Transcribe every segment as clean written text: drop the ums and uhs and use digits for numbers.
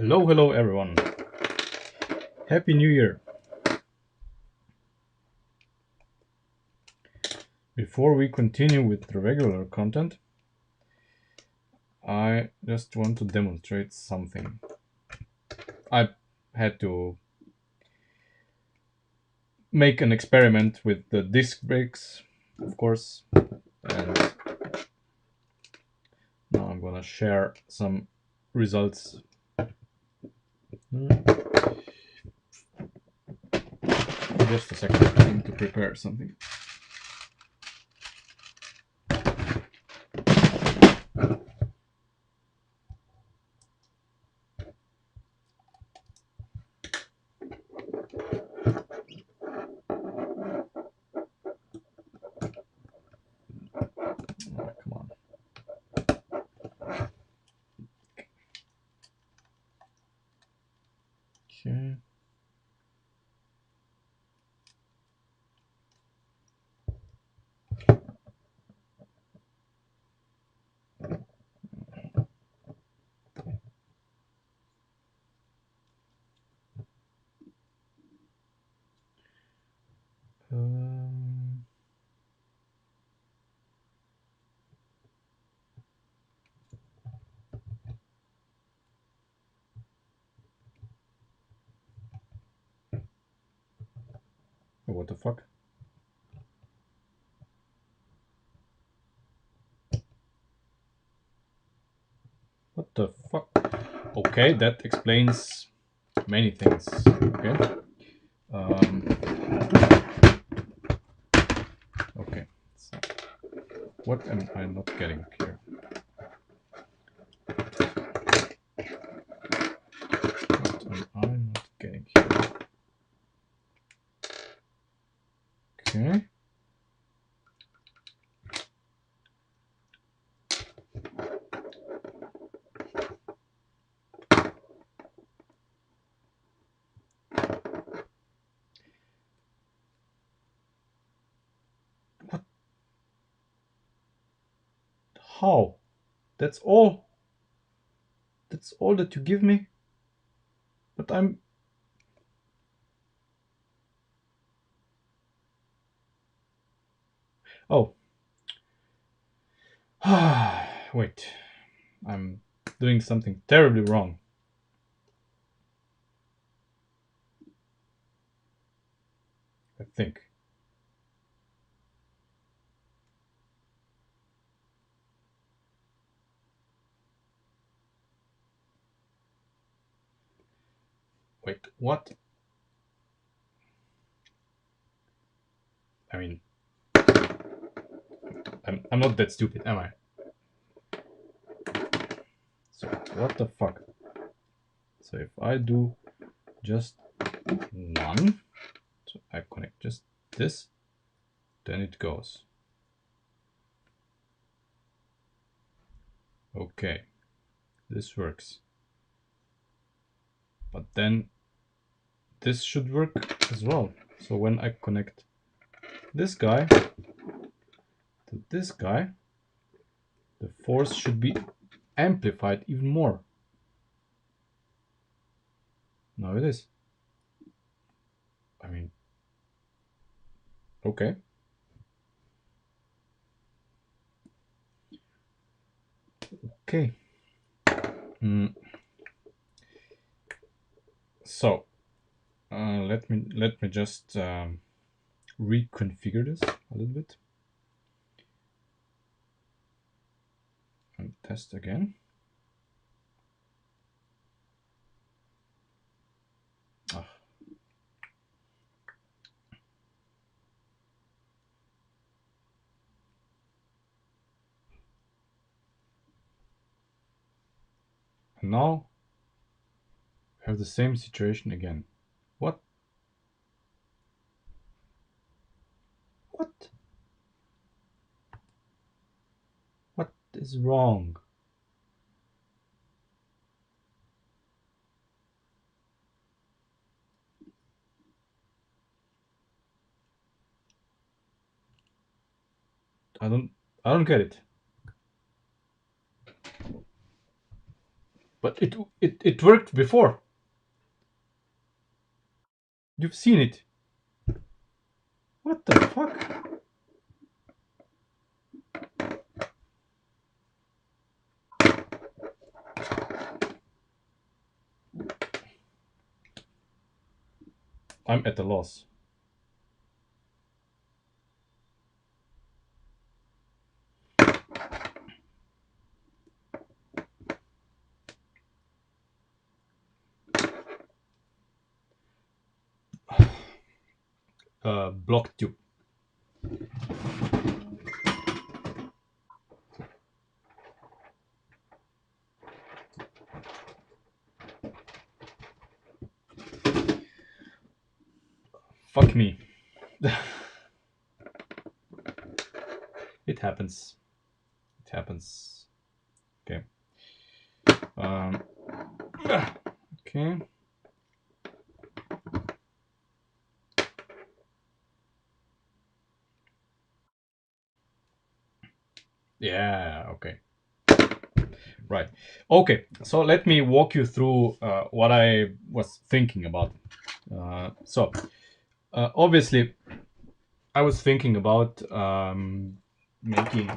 Hello everyone. Happy New Year. Before we continue with the regular content, I just want to demonstrate something. I had to make an experiment with the disc brakes, of course, and now I'm gonna share some results. Just a second, I need to prepare something. Oh, come on. Okay. Um, what the fuck? What the fuck? Okay, that explains many things. Okay. Um, okay. So, what am I not getting here? What am I not getting here? Okay. What? How? That's all? That's all that you give me? But I'm... Oh. Wait. I'm doing something terribly wrong. I think. Wait, what? I mean... I'm not that stupid, am I? So, what the fuck? So if I do just one, so I connect just this, then it goes. Okay, this works. But then this should work as well. So when I connect this guy to this guy, the force should be amplified even more. Now it is. I mean, okay. Okay. So let me just reconfigure this a little bit and test again. Ah. And now we have the same situation again. What? What? What is wrong? I don't get it. But it worked before. You've seen it. What the fuck? I'm at a loss. Block tube. Fuck me. It happens. It happens. Okay. Okay. Yeah. Okay. Right. Okay. So let me walk you through what I was thinking about. Obviously, I was thinking about making.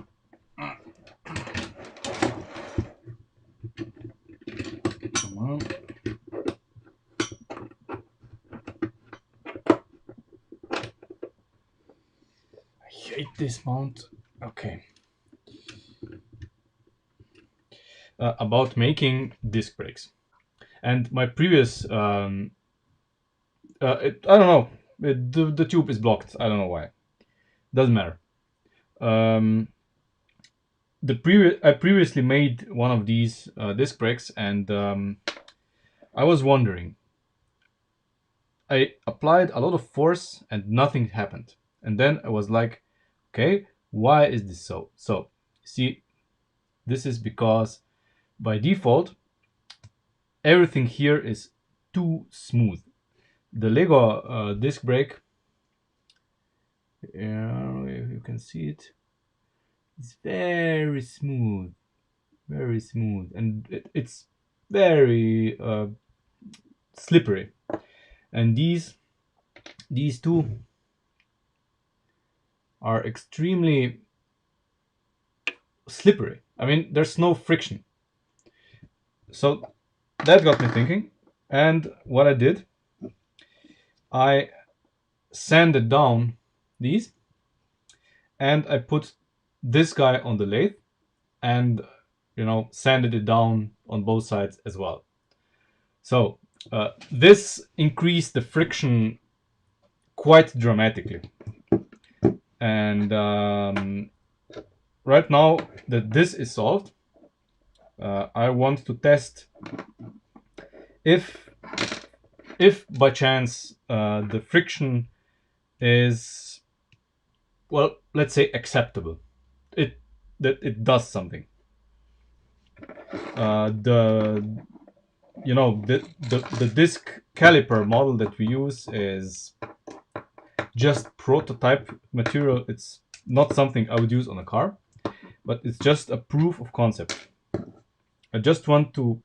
Come on. I hate this mount. Okay. About making disc brakes. And my previous, I don't know, the tube is blocked. I don't know why. Doesn't matter. Um, I previously made one of these disc brakes, and I was wondering. I applied a lot of force, and nothing happened. And then I was like, okay, why is this so? So, see, this is because by default, everything here is too smooth. The Lego disc brake, if you can see it, it's very smooth, and it's very slippery. And these two are extremely slippery. I mean, there's no friction. So that got me thinking. And what I did, I sanded down these, and I put this guy on the lathe, and sanded it down on both sides as well. So this increased the friction quite dramatically. And right now that this is solved, I want to test if by chance the friction is, well, let's say acceptable. That it does something. The the disc caliper model that we use is just prototype material. It's not something I would use on a car, but it's just a proof of concept. I just want to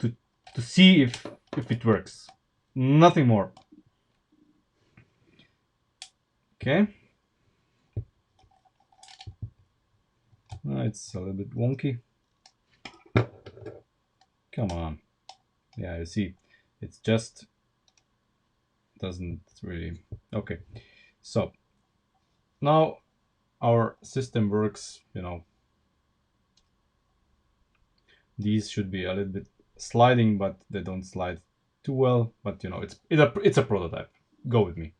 to see if it works. Nothing more. Okay. It's a little bit wonky. Come on. Yeah, you see, it's just doesn't really. Okay. So now our system works. These should be a little bit sliding, but they don't slide too well. But it's a prototype. Go with me.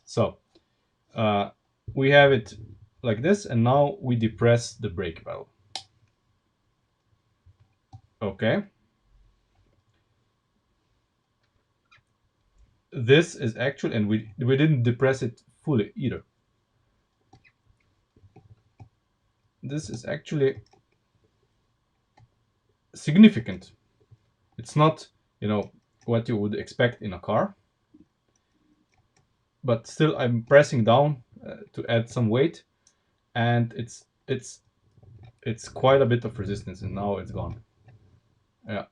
So we have it like this, and now we depress the brake pedal. Okay. This is actually, and we didn't depress it fully either. This is actually significant. It's not, what you would expect in a car, but still I'm pressing down to add some weight, and it's quite a bit of resistance, and now it's gone. Yeah,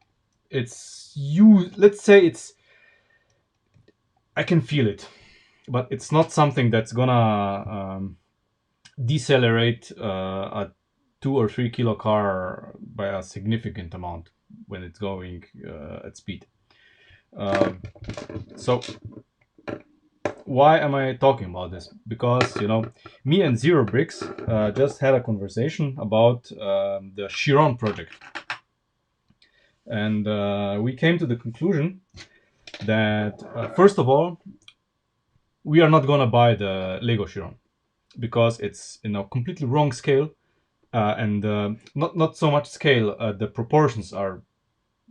it's you. Let's say it's. I can feel it, but it's not something that's gonna decelerate a 2 or 3 kilo car by a significant amount when it's going at speed. Um, so why am I talking about this? Because me and Zero Bricks just had a conversation about the Chiron project, and we came to the conclusion that first of all, we are not gonna buy the Lego Chiron because it's in a completely wrong scale, and not so much scale. The proportions are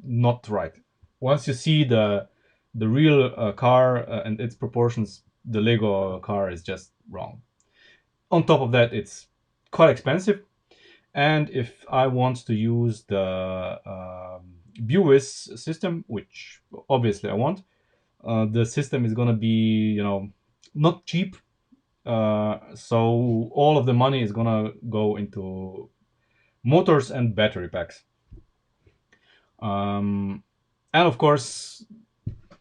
not right. Once you see the real car and its proportions, the Lego car is just wrong. On top of that, it's quite expensive. And if I want to use the Buis system, which obviously I want, the system is gonna be not cheap. So all of the money is gonna go into motors and battery packs. Um, and of course,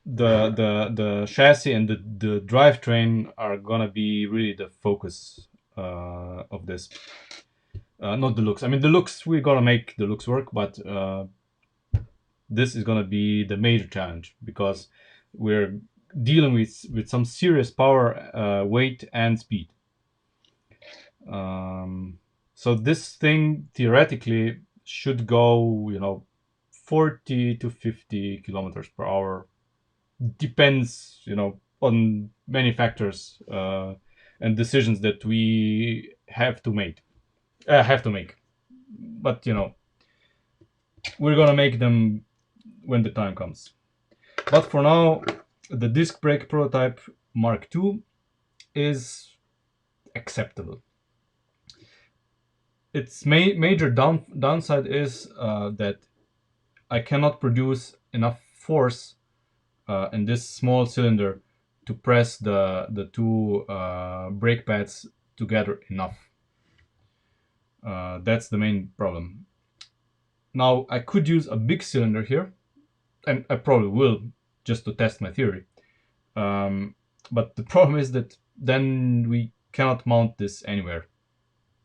the chassis and the drivetrain are gonna be really the focus of this. Not the looks. I mean, the looks, we're gonna make the looks work, but this is gonna be the major challenge because we're dealing with some serious power, weight, and speed. So this thing theoretically should go, 40 to 50 kilometers per hour. Depends, on many factors and decisions that we have to make. But we're gonna make them when the time comes. But for now, the disc brake prototype Mark II is acceptable. Its major downside is that I cannot produce enough force in this small cylinder to press the two brake pads together enough. That's the main problem. Now I could use a big cylinder here, and I probably will, just to test my theory. Um, but the problem is that then we cannot mount this anywhere.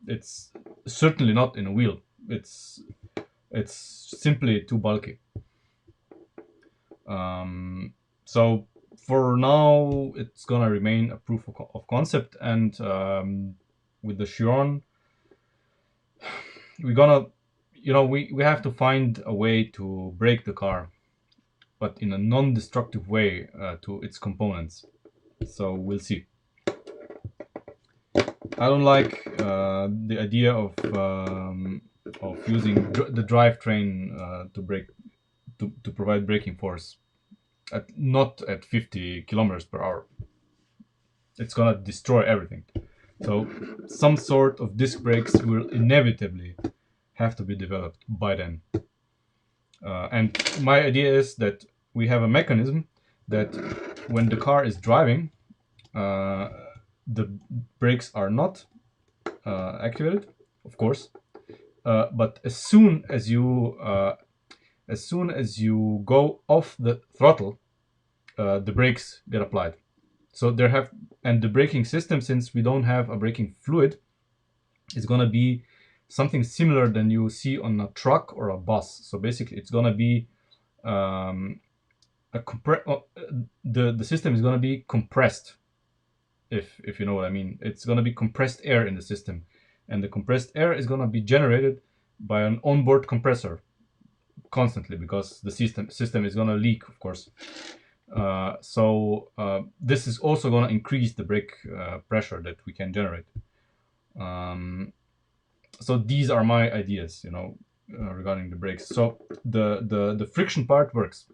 It's certainly not in a wheel. It's simply too bulky. So for now, it's gonna remain a proof of concept, and with the Chiron, we're gonna, we have to find a way to break the car, but in a non-destructive way to its components. So we'll see. I don't like the idea of using the drivetrain to provide braking force not at 50 kilometers per hour. It's gonna destroy everything. So some sort of disc brakes will inevitably have to be developed by then. And my idea is that we have a mechanism that when the car is driving, the brakes are not activated, of course. But as soon as you go off the throttle, the brakes get applied. So and the braking system, since we don't have a braking fluid, is gonna be something similar than you see on a truck or a bus. So basically, it's gonna be the system is gonna be compressed. If you know what I mean, it's gonna be compressed air in the system, and the compressed air is gonna be generated by an onboard compressor constantly because the system is gonna leak, of course. So this is also going to increase the brake pressure that we can generate. So these are my ideas, regarding the brakes. So the friction part works.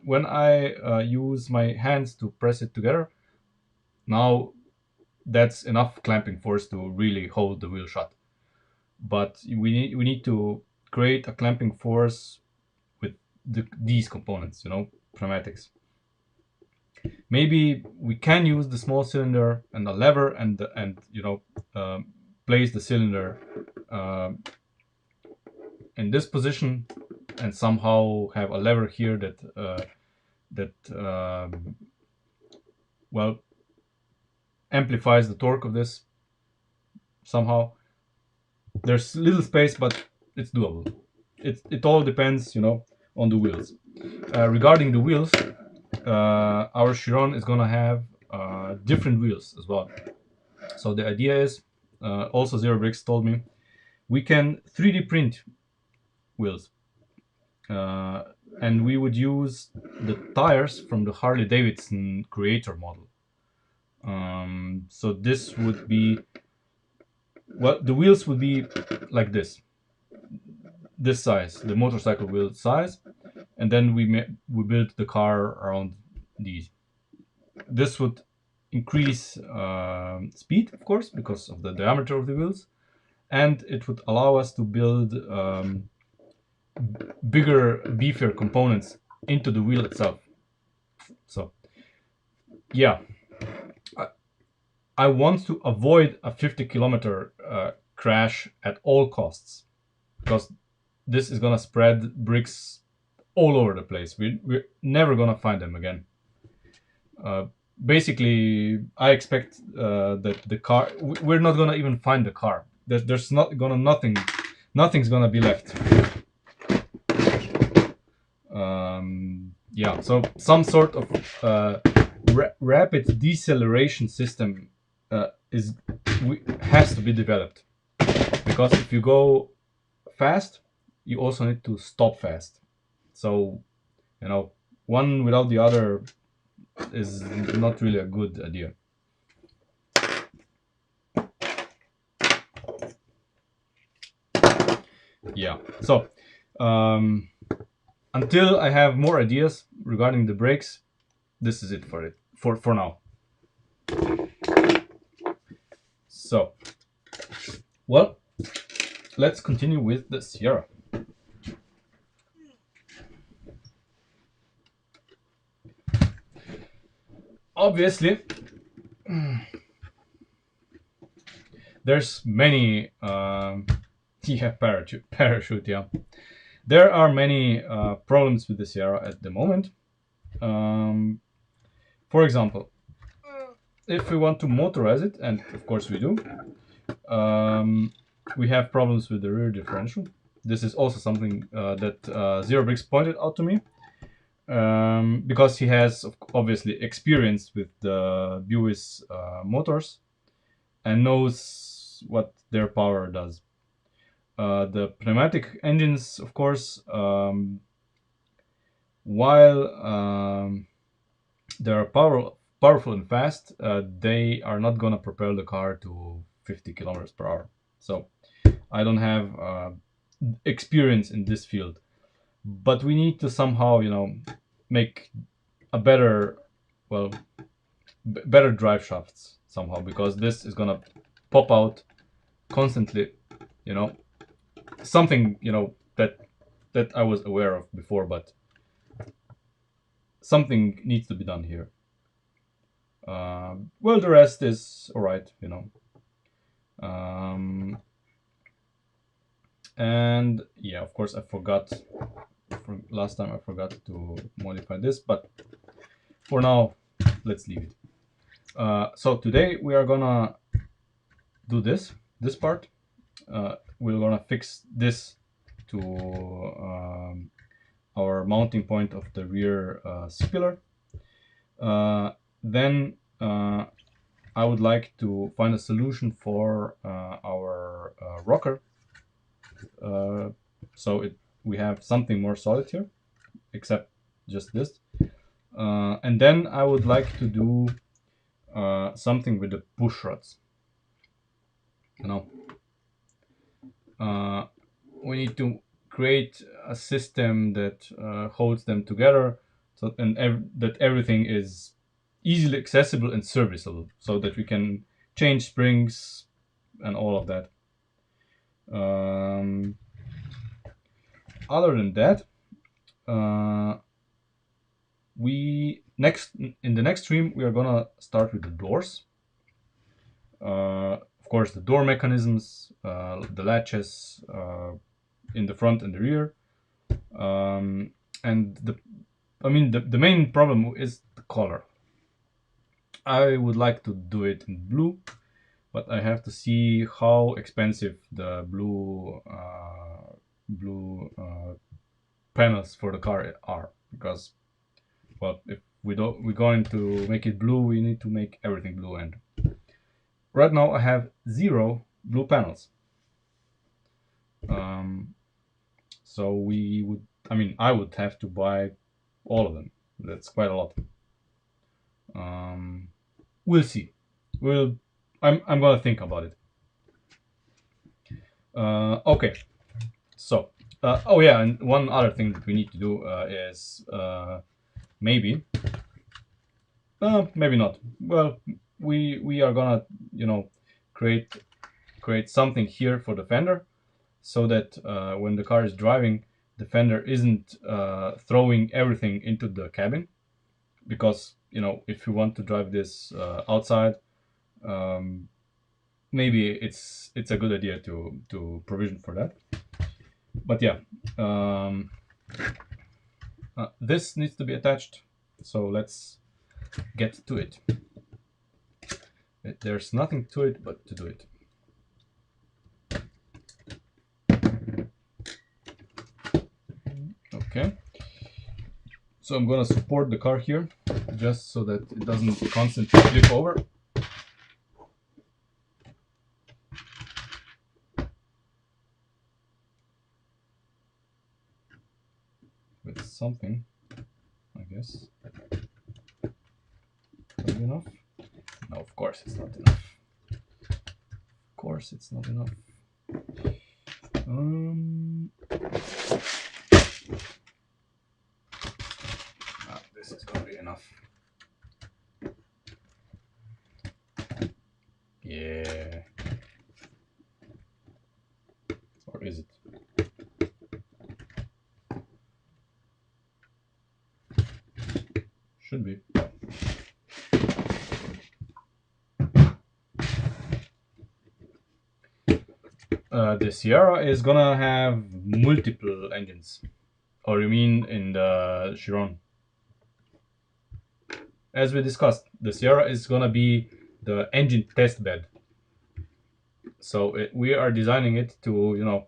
When I use my hands to press it together, now that's enough clamping force to really hold the wheel shut. But we need to create a clamping force with these components, pneumatics. Maybe we can use the small cylinder and a lever and place the cylinder in this position and somehow have a lever here that well, amplifies the torque of this somehow. There's little space, but it's doable. It all depends, on the wheels. Regarding the wheels, our Chiron is gonna have different wheels as well. So the idea is, also Zero Bricks told me, we can 3D print wheels, and we would use the tires from the Harley Davidson Creator model. So this would be, well, the wheels would be like this size, the motorcycle wheel size, and then we built the car around these. This would increase speed, of course, because of the diameter of the wheels, and it would allow us to build bigger, beefier components into the wheel itself. So, yeah, I want to avoid a 50-kilometer crash at all costs, because this is gonna spread bricks all over the place. We're never gonna find them again. Basically, I expect that the car, we're not gonna even find the car. There's not gonna nothing's gonna be left. Yeah, so some sort of rapid deceleration system has to be developed, because if you go fast, you also need to stop fast. So, one without the other is not really a good idea. Yeah. So, until I have more ideas regarding the brakes, this is it for now. So, well, let's continue with the Sierra. Obviously, there's many yeah, parachute, yeah. There are many problems with the Sierra at the moment. For example, if we want to motorize it, and of course we do, we have problems with the rear differential. This is also something that Zero Bricks pointed out to me, because he has obviously experience with the Buick's motors and knows what their power does. The pneumatic engines, of course, while they are powerful and fast, they are not gonna propel the car to 50 kilometers per hour. So I don't have experience in this field, but we need to somehow, make a better, well, better drive shafts somehow, because this is gonna pop out constantly, something, that I was aware of before, but something needs to be done here. Well, the rest is all right, and yeah, of course, I forgot from last time. I forgot to modify this, but for now, let's leave it. So today we are gonna do this part. We're gonna fix this to our mounting point of the rear C-pillar. Then I would like to find a solution for our rocker. So we have something more solid here, except just this. And then I would like to do something with the push rods. We need to create a system that holds them together, that everything is easily accessible and serviceable, so that we can change springs and all of that. Other than that, in the next stream we are gonna start with the doors. Of course, the door mechanisms, the latches in the front and the rear, Um, and the main problem is the color. I would like to do it in blue, but I have to see how expensive the blue panels for the car are, because well, if we're going to make it blue, we need to make everything blue, and right now I have 0 blue panels. Um, so I would have to buy all of them. That's quite a lot. Um, we'll see. We'll. I'm gonna think about it. Okay. So. Oh yeah, and one other thing that we need to do is maybe. Maybe not. Well, we are gonna you know create create something here for the fender, so that when the car is driving, the fender isn't throwing everything into the cabin, because if you want to drive this outside, um, maybe it's a good idea to provision for that. But yeah, um, this needs to be attached, so let's get to it. There's nothing to it but to do it. Okay, so I'm gonna support the car here just so that it doesn't constantly flip over. With something, I guess. Maybe enough? No, of course it's not enough. Of course it's not enough. This is gonna be enough. Yeah. Or is it? Should be. The Sierra is gonna have multiple engines. Or you mean in the Chiron? As we discussed, the Sierra is gonna be the engine test bed. So we are designing it to,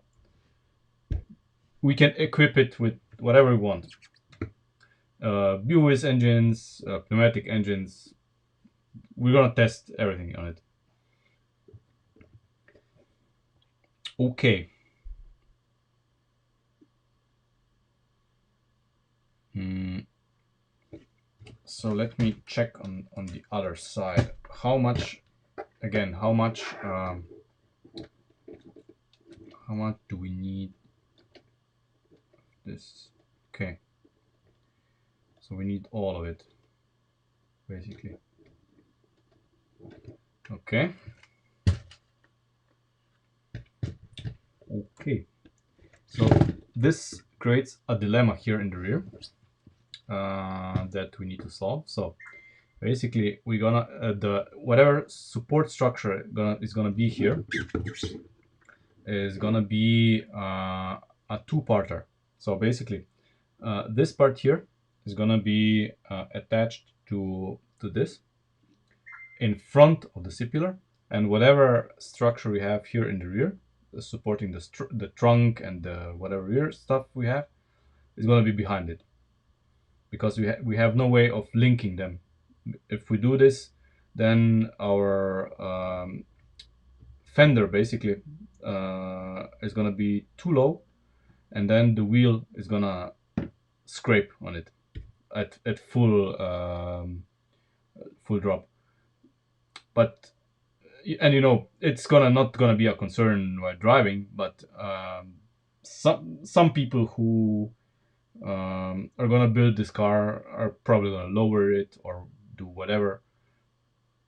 we can equip it with whatever we want. Buies engines, pneumatic engines. We're gonna test everything on it. Okay. So let me check on the other side. How much? Again, how much? How much do we need? This. Okay. So we need all of it, basically. Okay. Okay. So this creates a dilemma here in the rear that we need to solve. So basically, we're gonna the whatever support structure is gonna be here is gonna be a two-parter. So basically, this part here is gonna be attached to this in front of the C pillar, and whatever structure we have here in the rear, supporting the trunk and the whatever rear stuff we have, is gonna be behind it, because we have no way of linking them. If we do this, then our fender basically is gonna be too low, and then the wheel is gonna scrape on it at full drop. But it's not gonna be a concern while driving, but some people who are gonna build this car are probably gonna lower it or do whatever.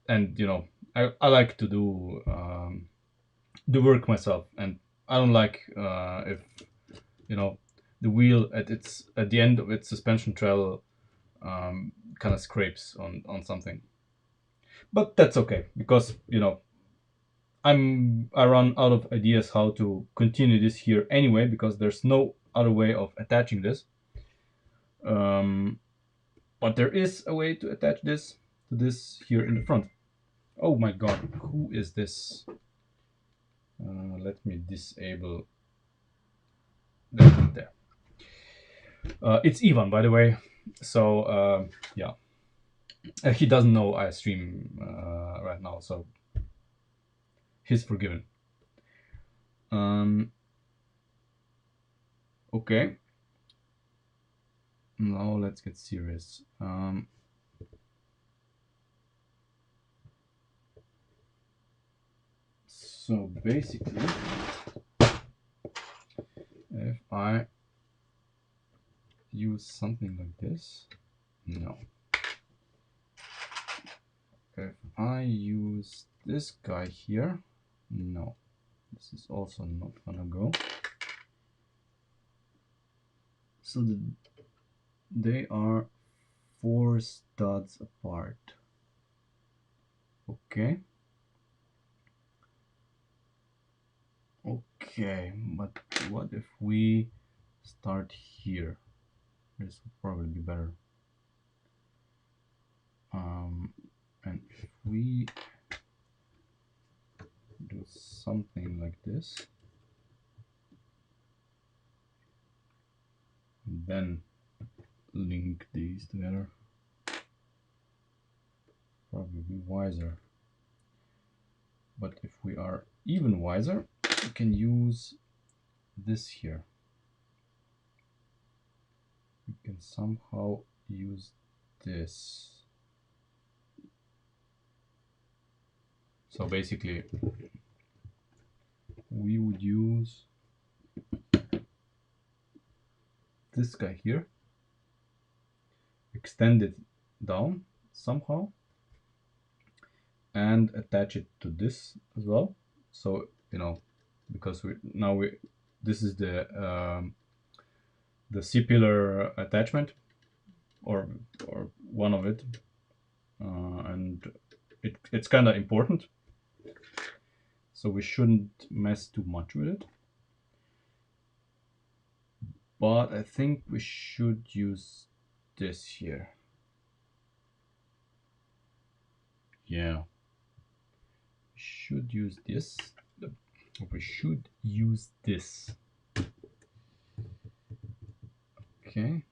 And I like to do the work myself, and I don't like if the wheel at the end of its suspension travel kind of scrapes on something. But that's okay, because I run out of ideas how to continue this here anyway, because there's no other way of attaching this. But there is a way to attach this to this here in the front. Oh my god, who is this? Let me disable that there. It's Ivan, by the way. So yeah, he doesn't know I stream right now, so he's forgiven. Okay. Now let's get serious. So basically, if I use something like this, no. If I use this guy here, no. This is also not gonna go. So they are 4 studs apart. Okay. Okay, but what if we start here? This would probably be better. And if we do something like this, and then link these together, probably be wiser. But if we are even wiser, we can use this here. We can somehow use this. So basically, we would use this guy here, extend it down somehow, and attach it to this as well. So you know, because this is the C-pillar attachment, or one of it, and it's kind of important. So we shouldn't mess too much with it. But I think we should use this here. Yeah. We should use this. We should use this. Okay.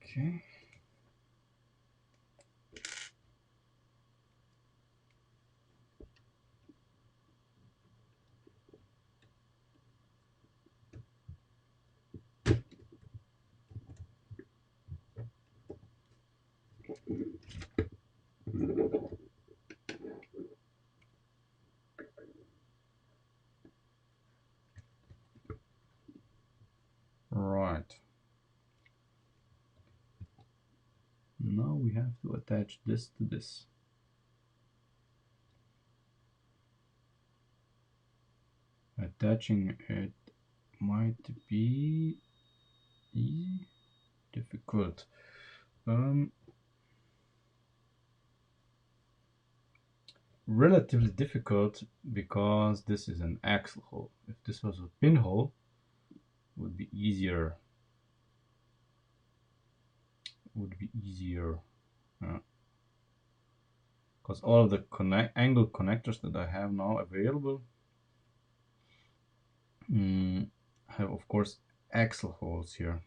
Okay. Right. Now we have to attach this to this. Attaching it might be difficult. Relatively difficult because this is an axle hole. If this was a pinhole, it would be easier. Because all of the angle connectors that I have now available have, of course, axle holes here.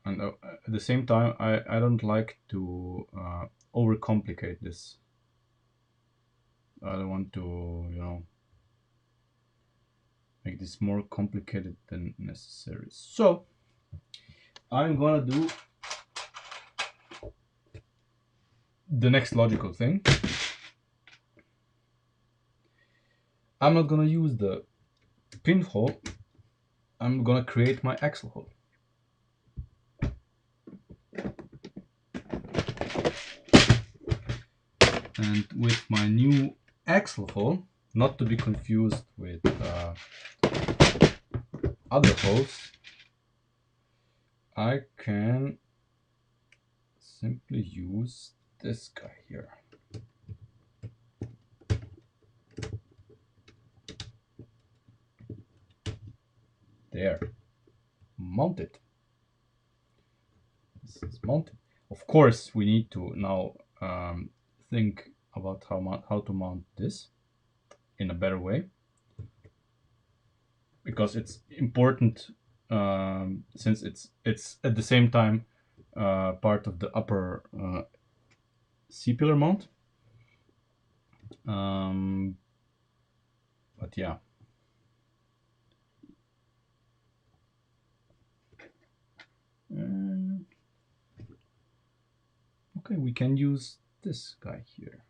And at the same time, I don't like to overcomplicate this. I don't want to, you know, make this more complicated than necessary. So I'm gonna do the next logical thing. I'm not gonna use the pinhole. I'm gonna create my axle hole. And with my new axle hole, not to be confused with other holes, I can simply use this guy here. There, mounted. This is mounted. Of course, we need to now think about how to mount this in a better way, because it's important, since it's at the same time part of the upper C-pillar mount. But yeah. Okay, we can use this guy here.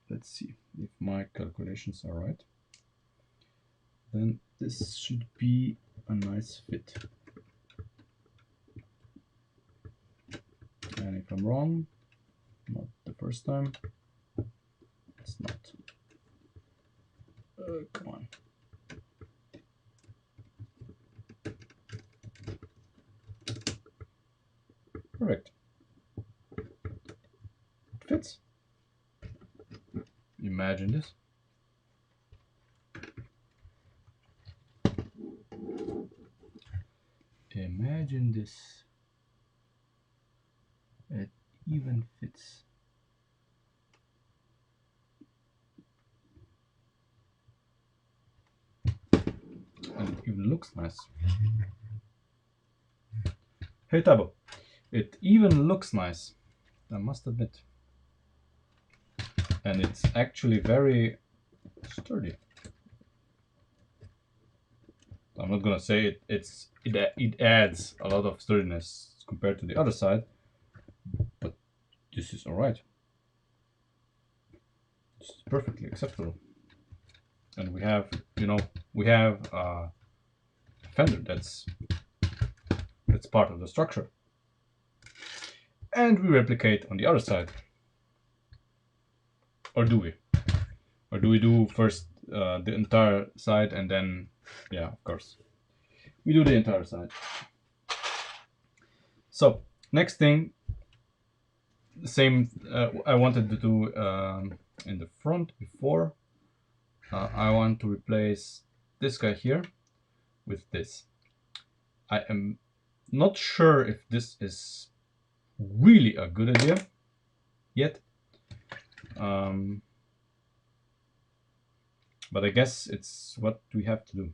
Let's see if my calculations are right. Then this should be a nice fit. And if I'm wrong, not the first time, it's not. Come on. Perfect. It fits. Imagine this. Imagine this. It even fits. And it even looks nice. Hey Tabo, it even looks nice, I must admit. And it's actually very sturdy. I'm not gonna say it adds a lot of sturdiness compared to the other side, but this is alright. This is perfectly acceptable. And we have, we have a fender that's part of the structure. And we replicate on the other side. Or do we? Or do we do first the entire side and then, yeah, of course. We do the entire side. So, next thing, the same I wanted to do in the front before. I want to replace this guy here with this. I am not sure if this is really a good idea yet. But I guess it's what we have to do.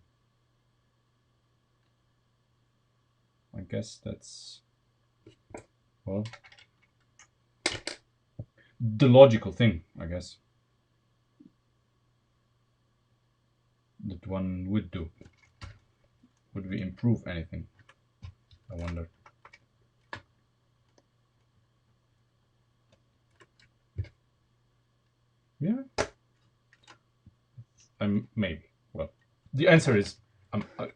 I guess that's, well, the logical thing, I guess, that one would do. Would we improve anything? I wonder. Yeah. Maybe. Well, the answer is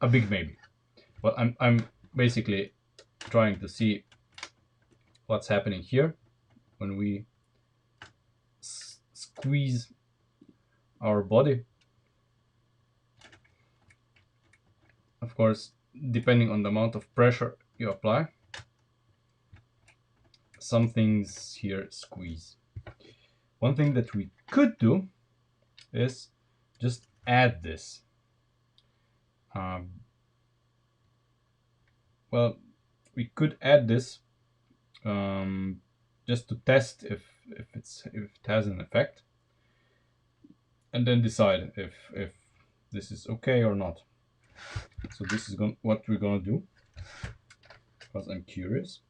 a big maybe. Well, I'm basically trying to see what's happening here when we squeeze our body. Of course, depending on the amount of pressure you apply, some things here squeeze. One thing that we could do is just add this. Well, we could add this just to test if it has an effect, and then decide if this is okay or not. So this is what we're gonna do, because I'm curious.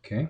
Okay.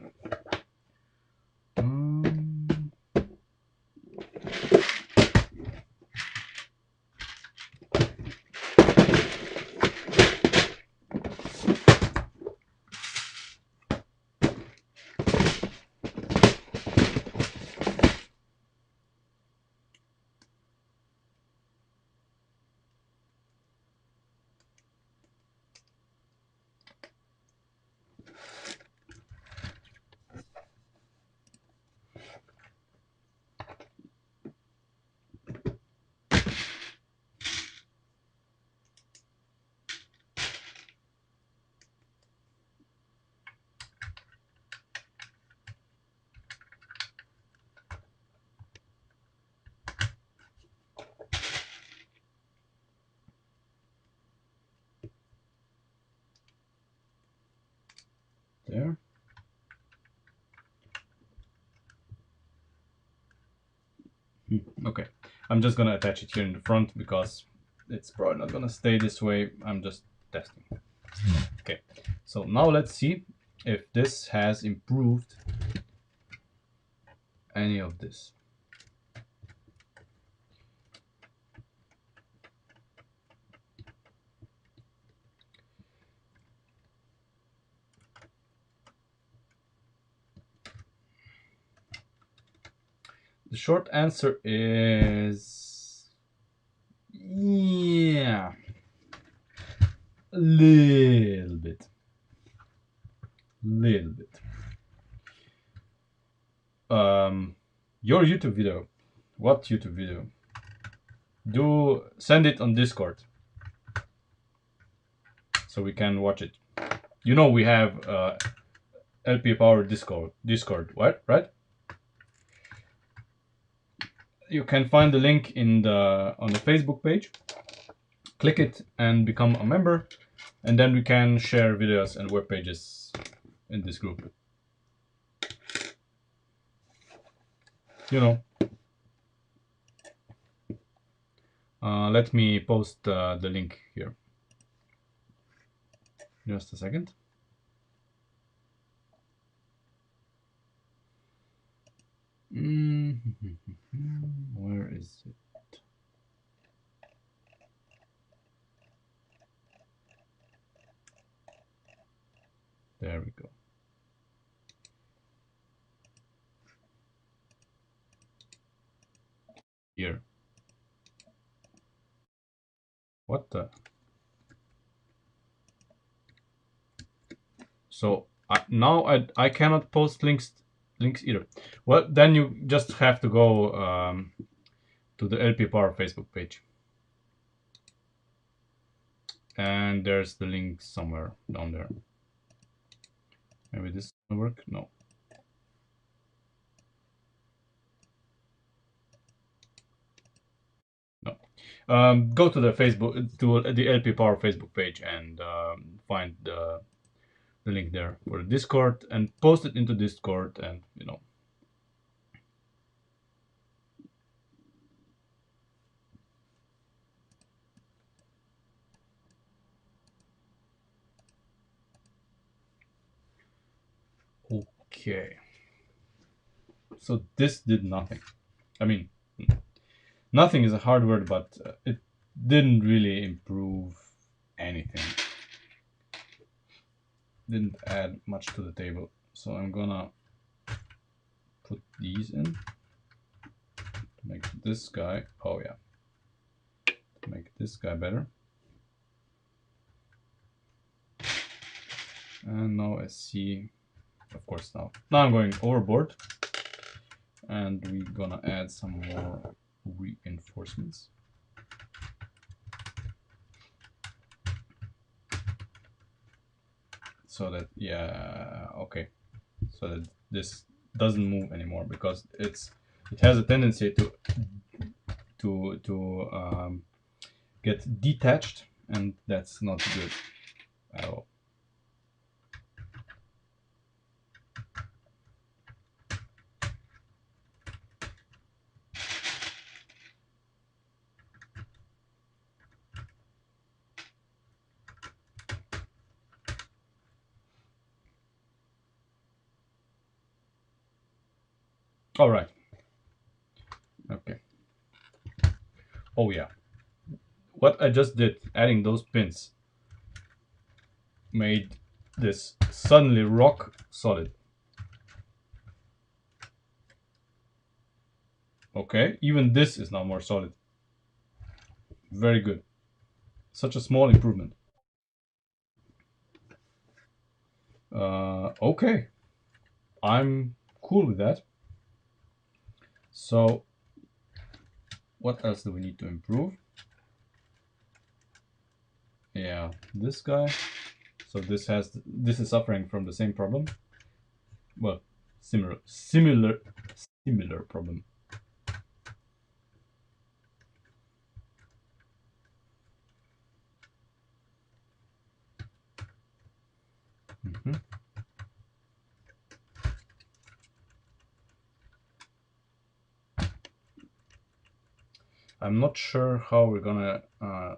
Okay, I'm just gonna attach it here in the front because it's probably not gonna stay this way. I'm just testing. Okay, so now let's see if this has improved any of this. The short answer is yeah, a little bit. Little bit. Your YouTube video. What YouTube video? Do send it on Discord so we can watch it. You know we have LP Power Discord. Discord, what? Right? You can find the link in the on the Facebook page. Click it and become a member, and then we can share videos and web pages in this group. You know. Let me post the link here. Just a second. Where is it? There we go. Here. What the? So now I cannot post links either. Well, then you just have to go to the LP Power Facebook page. And there's the link somewhere down there. Maybe this will work? No. No. Go to the Facebook, to the LP Power Facebook page and find the link there for the Discord and post it into Discord and, you know. Okay. So this did nothing. I mean, nothing is a hard word, but it didn't really improve anything. Didn't add much to the table. So I'm gonna put these in to make this guy, oh yeah, to make this guy better. And now I see, of course now I'm going overboard, and we're gonna add some more reinforcements. So that, yeah, okay, so that this doesn't move anymore because it has a tendency to get detached, and that's not good at all. All right. Okay. Oh yeah. What I just did, adding those pins, made this suddenly rock solid. Okay, even this is now more solid. Very good. Such a small improvement. Okay, I'm cool with that. So, what else do we need to improve? Yeah, this guy. So this is suffering from the same problem. Well, similar problem. Mm-hmm. I'm not sure how we're gonna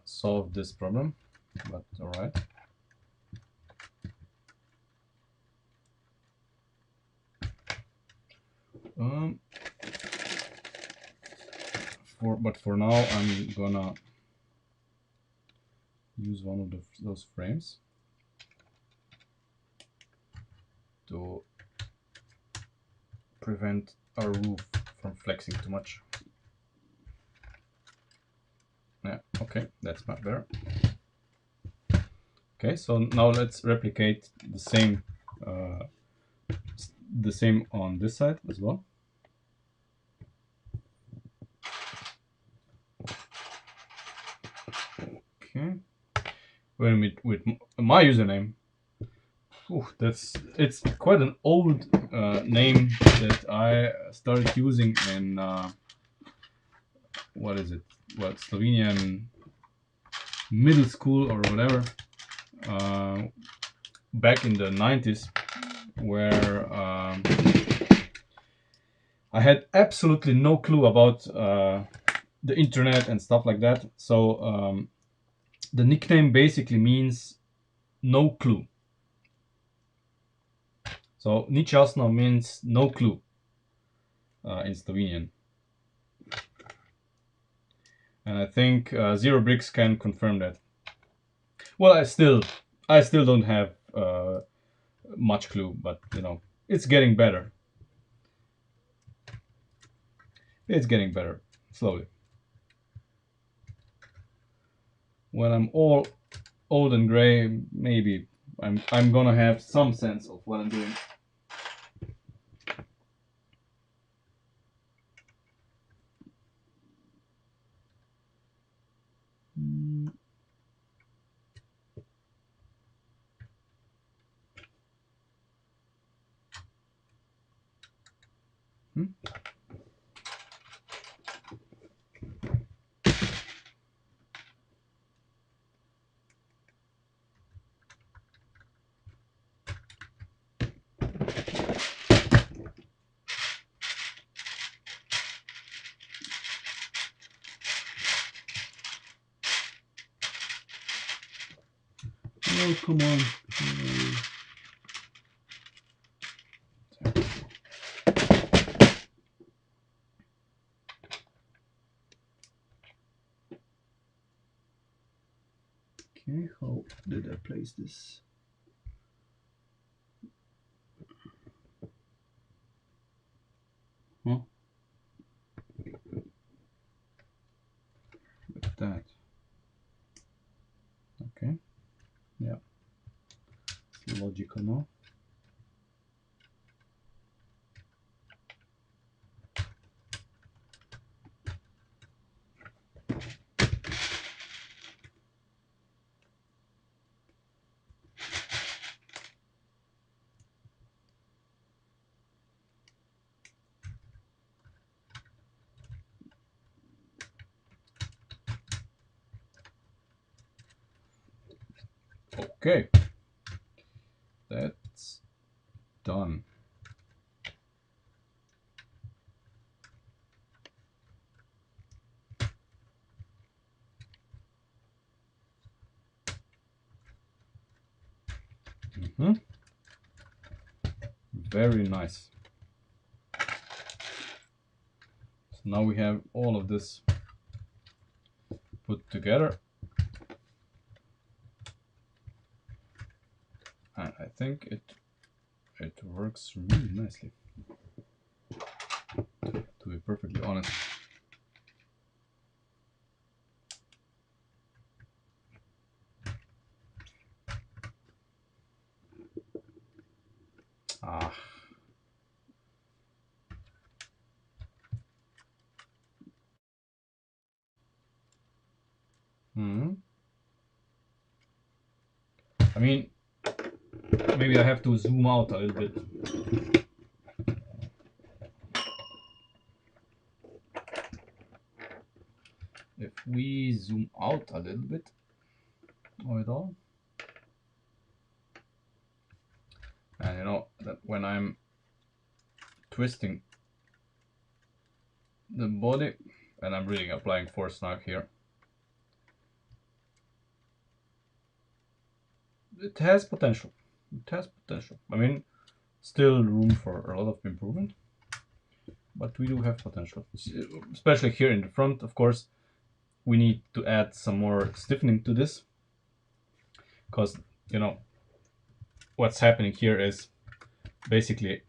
solve this problem, but all right. Um, for now, I'm gonna use one of those frames to prevent our roof from flexing too much. Yeah, okay, that's much better. Okay, so now let's replicate the same on this side as well. Okay, with my username. Ooh, it's quite an old name that I started using in what is it? What, Slovenian middle school or whatever, back in the 90s, where I had absolutely no clue about the internet and stuff like that. So the nickname basically means no clue. So nič jasno means no clue in Slovenian. And I think Zero Bricks can confirm that. Well, I still don't have much clue, but you know, it's getting better. It's getting better slowly. When I'm all old and gray, maybe I'm gonna have some sense of what I'm doing. Hmm? Oh, come on. Okay, how did I place this? Huh? Like that. Okay. Yeah. It's logical now. Okay. That's done. Mm-hmm. Very nice. So now we have all of this put together. And I think it works really nicely. To be perfectly honest. Ah. Hmm. I mean, maybe I have to zoom out a little bit. If we zoom out a little bit of it all, and you know that when I'm twisting the body, and I'm really applying force now here. It has potential. It has potential. I mean, still room for a lot of improvement, but we do have potential, especially here in the front. Of course, we need to add some more stiffening to this, because you know what's happening here is basically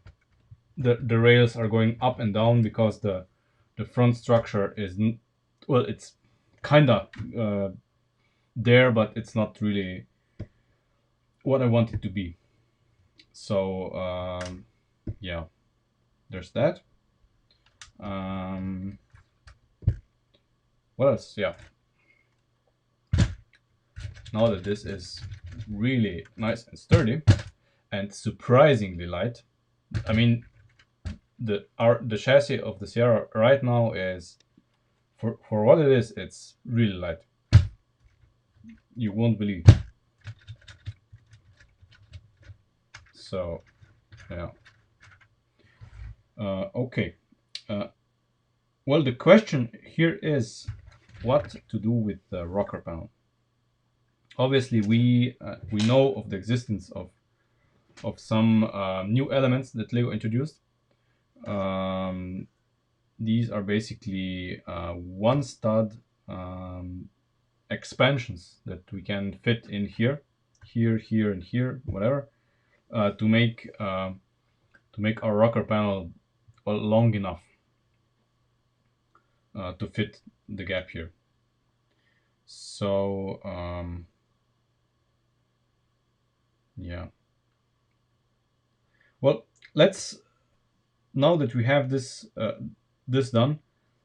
the rails are going up and down because the front structure is well, it's kind of there, but it's not really what I want it to be. So yeah, there's that. What else? Yeah, now that this is really nice and sturdy and surprisingly light, I mean, the chassis of the Sierra right now is, for what it is, it's really light. You won't believe. So yeah. Okay. Well, the question here is what to do with the rocker panel. Obviously, we know of the existence of some new elements that Lego introduced. Um, these are basically one stud expansions that we can fit in here, here, and here, whatever, to make our rocker panel long enough to fit the gap here. So yeah. Well, let's, now that we have this done,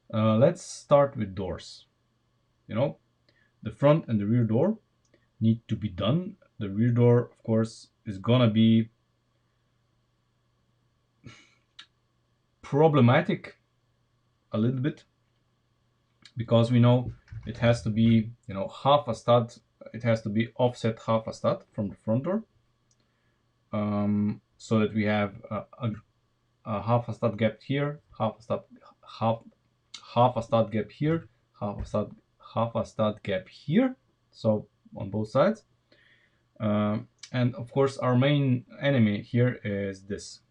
let's start with doors. You know, the front and the rear door need to be done. The rear door, of course, is gonna be problematic a little bit, because we know it has to be, you know, half a stud. It has to be offset half a stud from the front door, so that we have a half a stud gap here, half half a stud gap here, half a stud gap here. So on both sides. And of course, our main enemy here is this,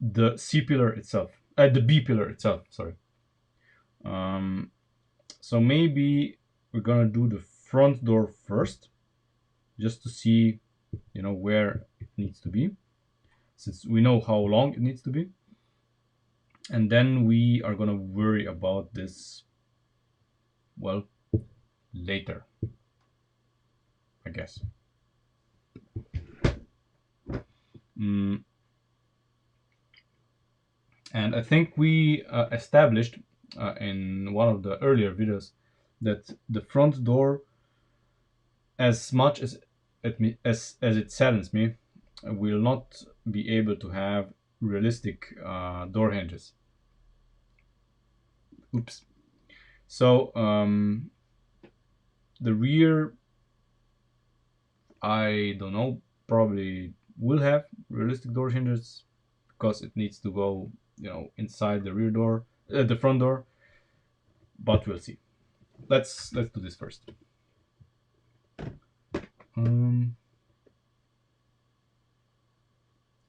the C pillar itself, the B pillar itself. Sorry. So maybe we're gonna do the front door first, just to see, you know, where it needs to be, since we know how long it needs to be, and then we are gonna worry about this, well, later, I guess. And I think we established in one of the earlier videos that the front door, as much as it saddens me, will not be able to have realistic door hinges. Oops. So the rear, I don't know, probably will have realistic door hinges, because it needs to go, you know, inside the rear door, the front door. But we'll see. Let's do this first.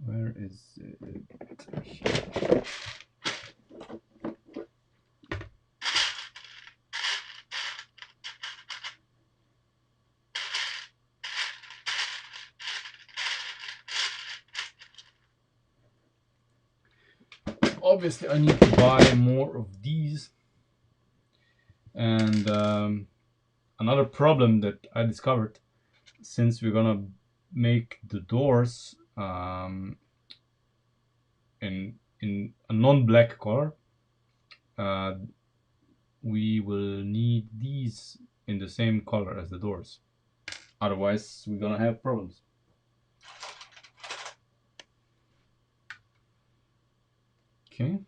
Where is it? Obviously, I need to buy more of these. And another problem that I discovered, since we're gonna make the doors in a non-black color, uh, we will need these in the same color as the doors. Otherwise, we're gonna have problems. Okay.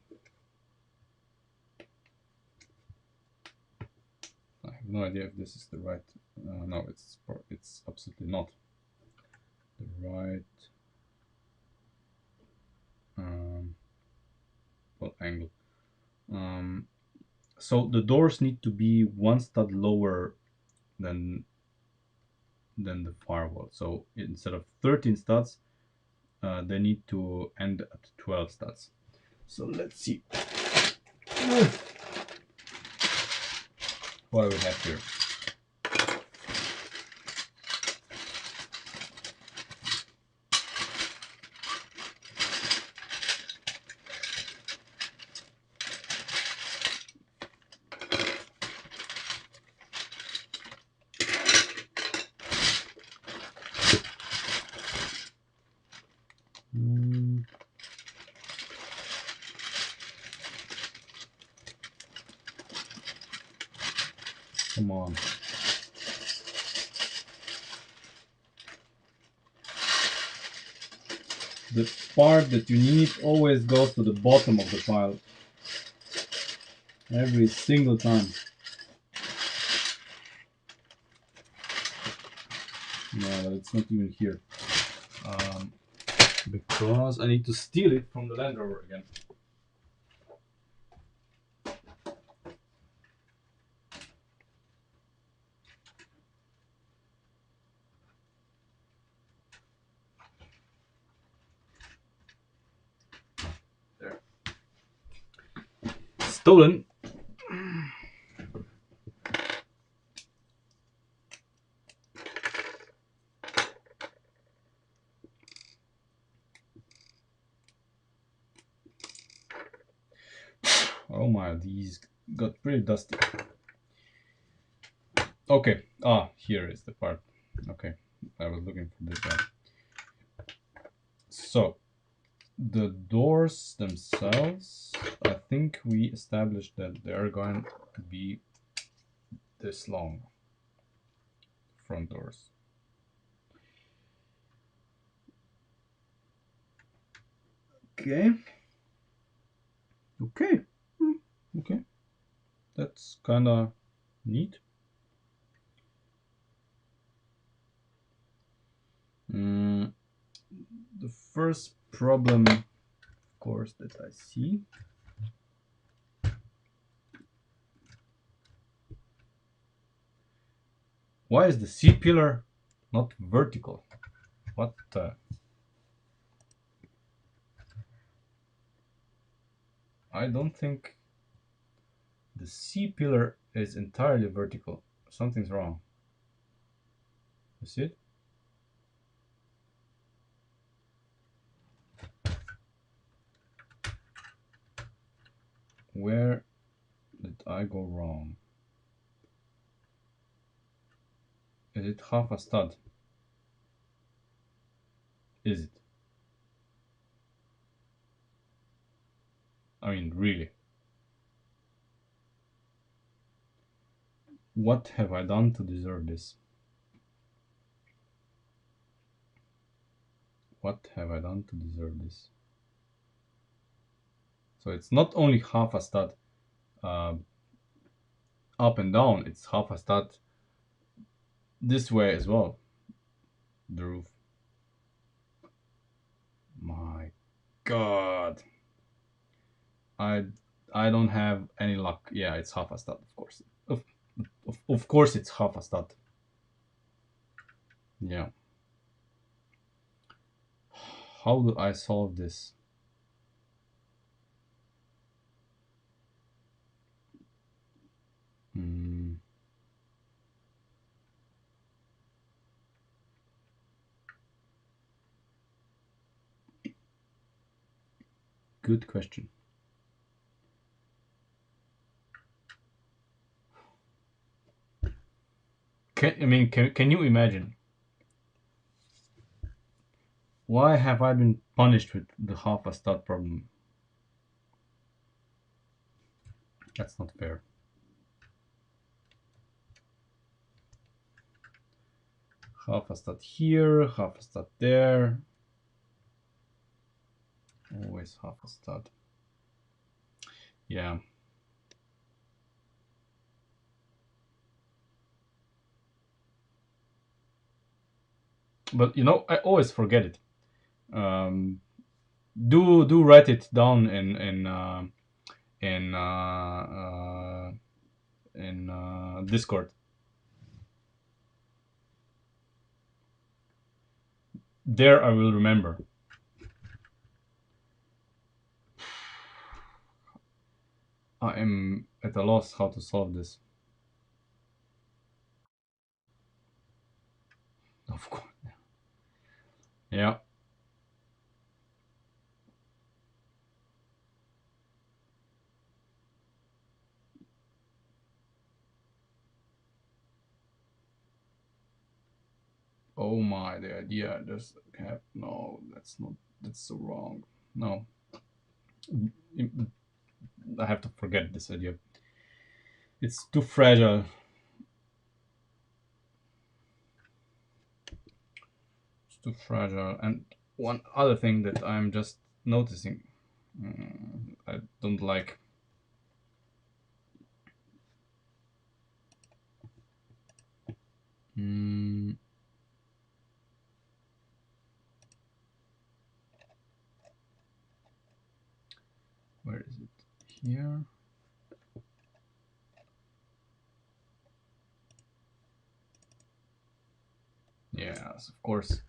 I have no idea if this is the right. No, it's absolutely not the right well, angle. So the doors need to be one stud lower than the firewall. So instead of 13 studs, they need to end at 12 studs. So let's see what we have here. Come on. The part that you need always goes to the bottom of the file. Every single time. No, but it's not even here. Because I need to steal it from the Land Rover again. There. Stolen. Oh my, these got pretty dusty. Okay, here is the part. Okay, I was looking for this guy. So, the doors themselves, I think we established that they are going to be this long. Front doors. Okay. Okay. Okay. That's kind of neat. The first problem, of course, that I see. Why is the C pillar not vertical? What? I don't think the C pillar is entirely vertical. Something's wrong. You see it? Where did I go wrong? Is it half a stud? Is it? I mean, really. What have I done to deserve this? What have I done to deserve this? So it's not only half a stud up and down, it's half a stud this way as well. The roof. My God. I don't have any luck. Yeah, it's half a stud, of course. Of course it's half a stud. Yeah. How do I solve this? Good question. Can you imagine? Why have I been punished with the half a stud problem? That's not fair. Half a stud here, half a stud there. Always half a stud. Yeah. But you know, I always forget it. Do write it down in in Discord. There I will remember. I am at a loss how to solve this. Of course. Yeah. Oh my, the idea just have no, that's so wrong. No. I have to forget this idea. It's too fragile. It's too fragile. And one other thing that I'm just noticing, I don't like. Mm, where is it? Here. Yes, of course.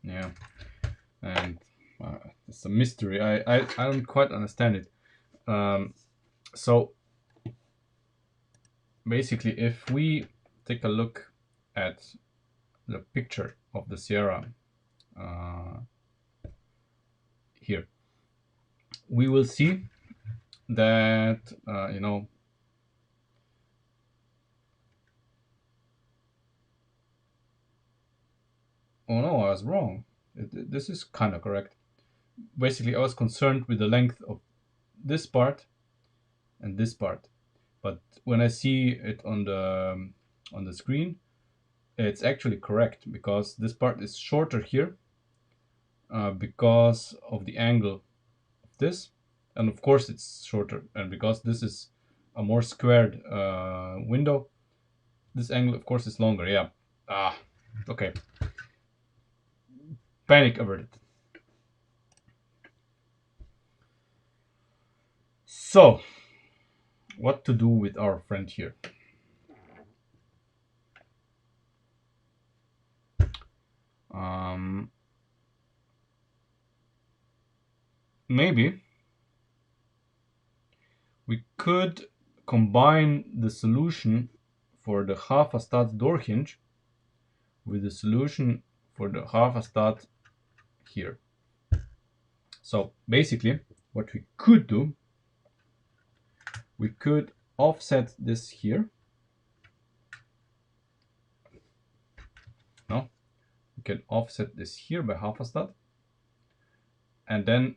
Yeah, and it's a mystery. I don't quite understand it. So basically, if we take a look at the picture of the Sierra uh, here, we will see that oh no, I was wrong. This is kind of correct. Basically, I was concerned with the length of this part and this part, but when I see it on the screen, it's actually correct because this part is shorter here because of the angle of this, and of course it's shorter, and because this is a more squared window, this angle of course is longer. Yeah. Ah, okay. Panic averted. So, what to do with our friend here? Um, Maybe we could combine the solution for the half a stud door hinge with the solution for the half a stud here. So basically, what we could do, we could offset this here. No, we can offset this here by half a stud, and then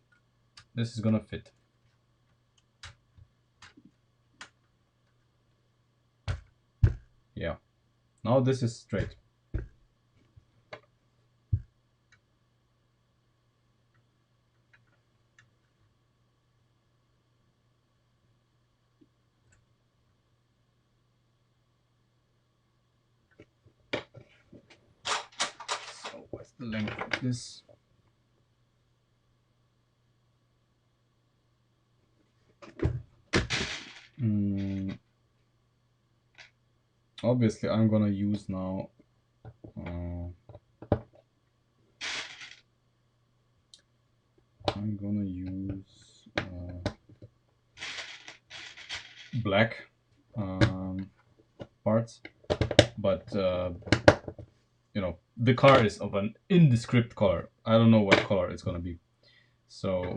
this is gonna fit. Yeah. Now this is straight. So what's the length of this? Obviously, I'm gonna use now. I'm gonna use black parts, but the car is of an indescript color. I don't know what color it's gonna be. So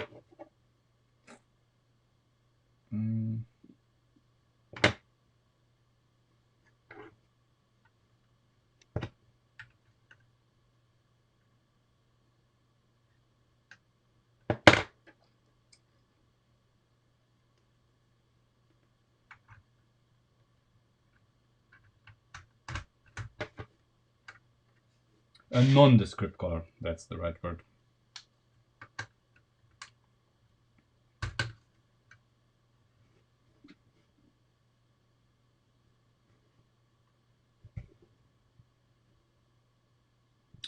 a nondescript color. That's the right word.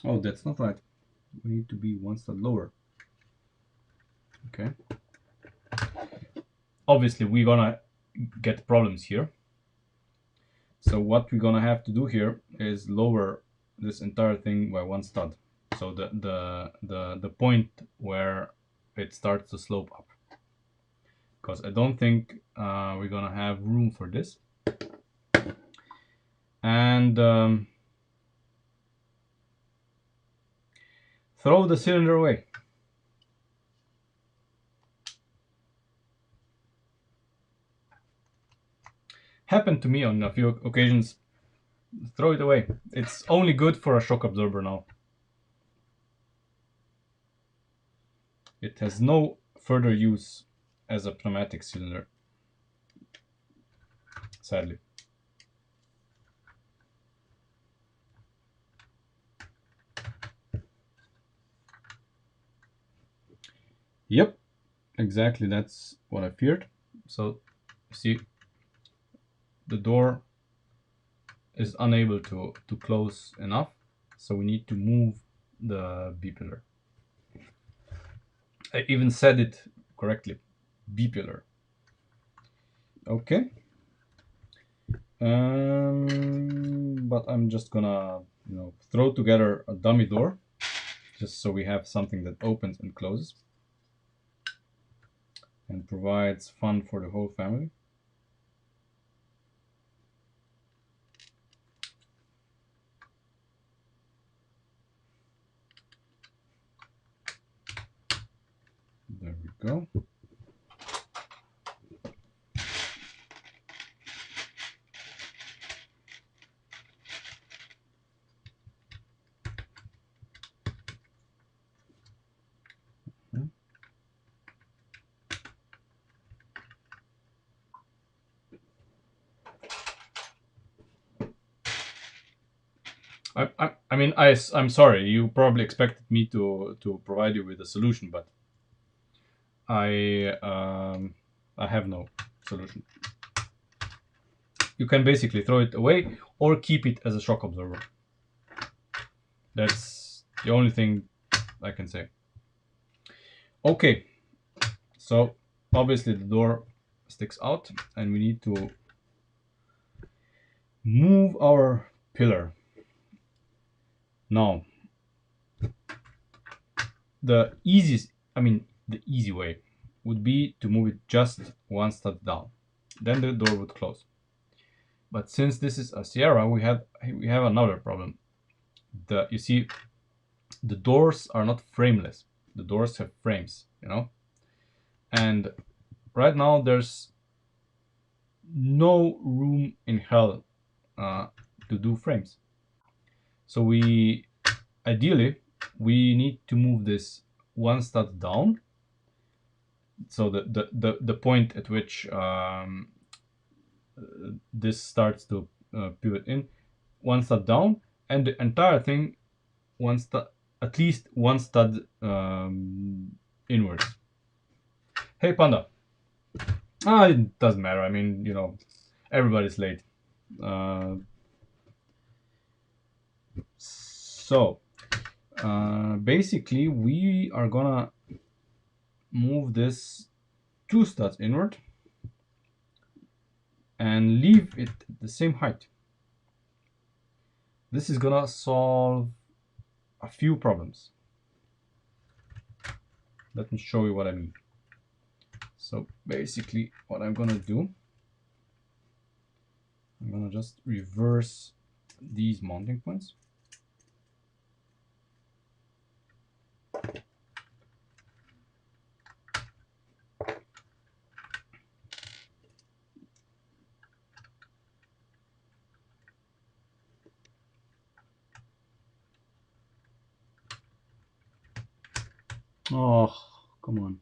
Oh, that's not right. We need to be one step lower. Okay. Obviously, we're gonna get problems here. So what we're gonna have to do here is lower this entire thing by one stud. So the point where it starts to slope up. Because I don't think we're gonna have room for this. And throw the cylinder away. Happened to me on a few occasions. Throw it away. It's only good for a shock absorber now. It has no further use as a pneumatic cylinder, sadly. Yep, exactly, that's what I feared. So, see, the door is unable to close enough, so we need to move the B pillar. I even said it correctly, B pillar. Okay. But I'm just gonna, throw together a dummy door, just so we have something that opens and closes and provides fun for the whole family. There we go. I mean, I'm sorry. You probably expected me to provide you with a solution, but I have no solution. You can basically throw it away or keep it as a shock absorber. That's the only thing I can say. Okay, so obviously the door sticks out, and we need to move our pillar. Now, the easy way would be to move it just one stud down. Then the door would close. But since this is a Sierra, we have another problem. You see, the doors are not frameless. The doors have frames, and right now there's no room in hell to do frames. So ideally we need to move this one stud down. So the point at which this starts to pivot in, one stud down, and the entire thing one stud, at least one stud inwards. Hey Panda. It doesn't matter. I mean, everybody's late. So basically we are gonna move this two studs inward and leave it at the same height. This is gonna solve a few problems. Let me show you what I mean. So basically what I'm gonna do, I'm gonna just reverse these mounting points. Oh, come on.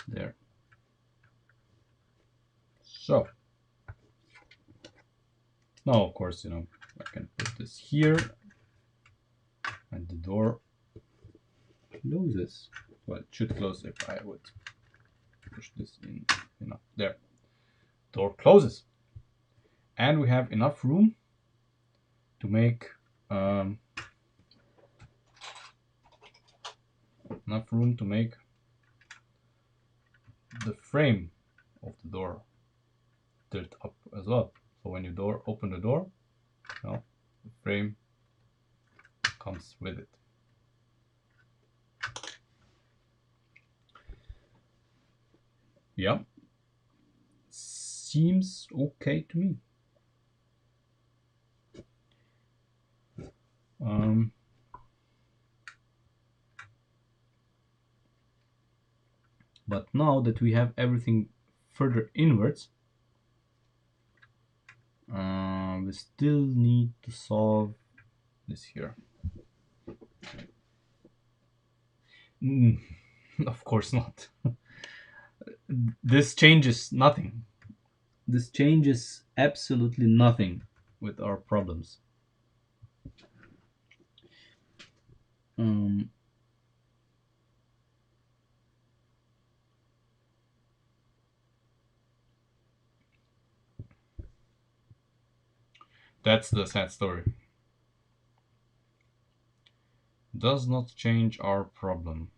There. So now, of course, I can put this here and the door closes. Well, it should close if I would push this in enough. There. Door closes. And we have enough room to make um, enough room to make the frame of the door tilt up as well. So when you open the door, the frame comes with it. Yeah, seems okay to me. Um, but now that we have everything further inwards, we still need to solve this here. Of course not. This changes nothing. This changes absolutely nothing with our problems. Um, that's the sad story. Does not change our problem.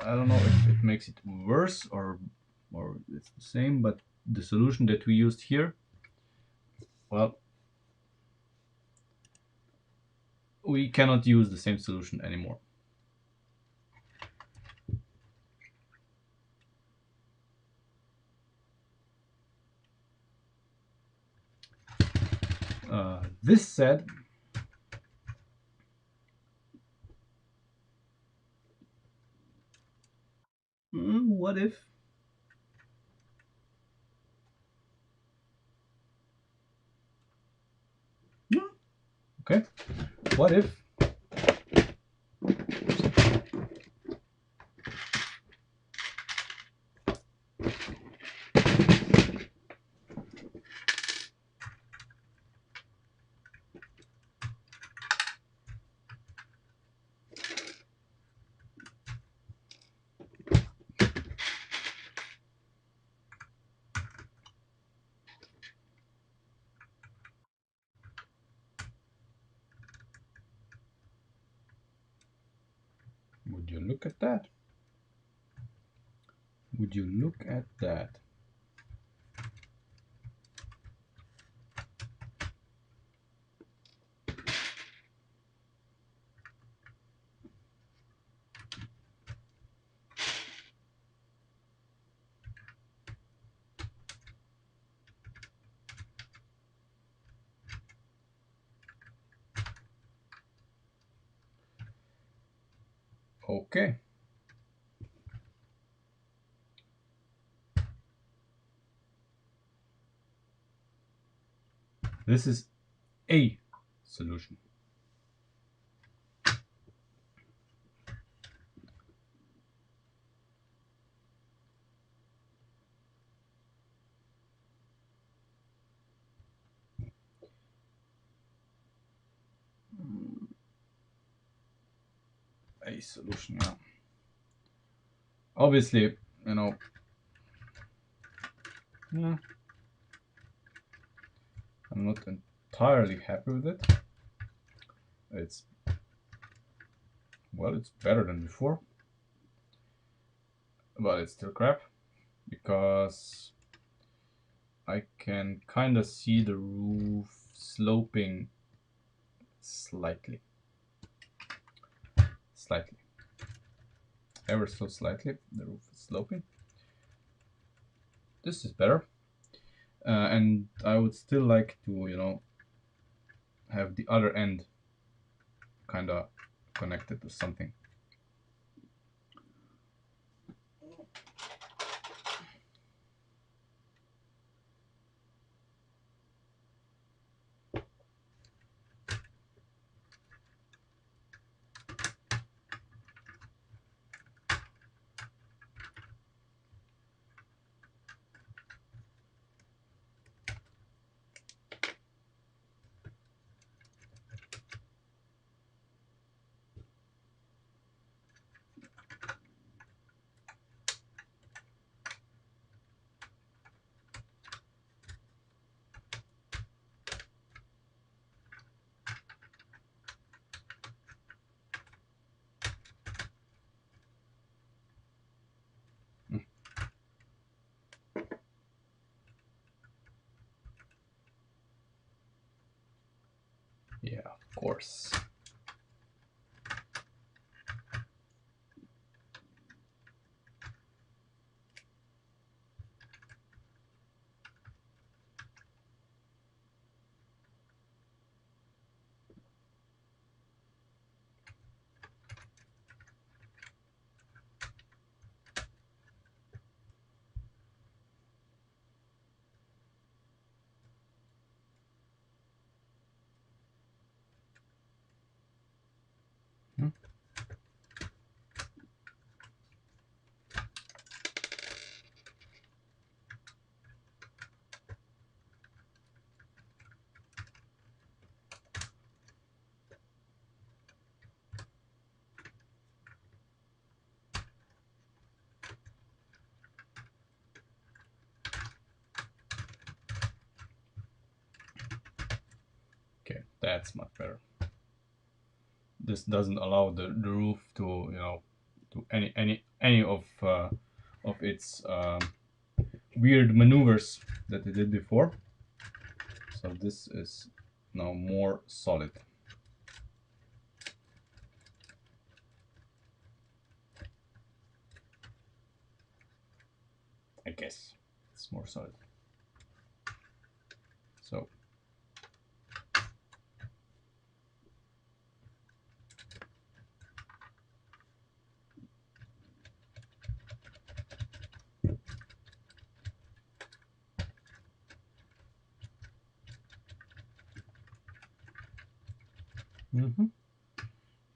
I don't know if it makes it worse or it's the same, but the solution that we used here, well, we cannot use the same solution anymore. This said, what if? Okay, what if? Would you look at that? Would you look at that? Okay. This is a solution. A solution, yeah. Obviously, yeah, I'm not entirely happy with it. It's it's better than before, but it's still crap because I can kind of see the roof sloping slightly, ever so slightly. The roof is sloping. This is better, and I would still like to have the other end kind of connected to something. Yeah, of course. Hmm. Okay, that's much better. This doesn't allow the roof to, to any of its weird maneuvers that it did before. So this is now more solid. I guess it's more solid. So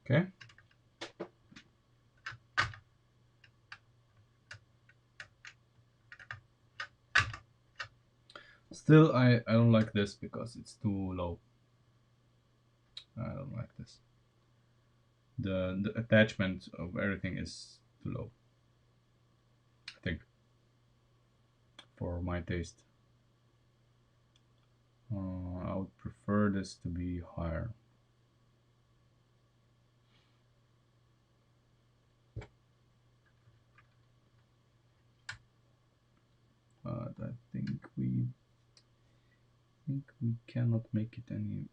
okay. Still, I don't like this because it's too low. I don't like this. The attachment of everything is too low, I think, for my taste. I would prefer this to be higher. But I think we cannot make it any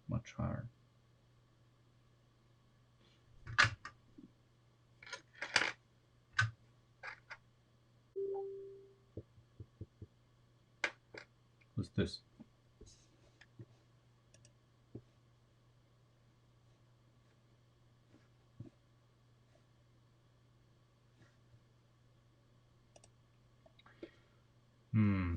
much higher. What's this? Hmm.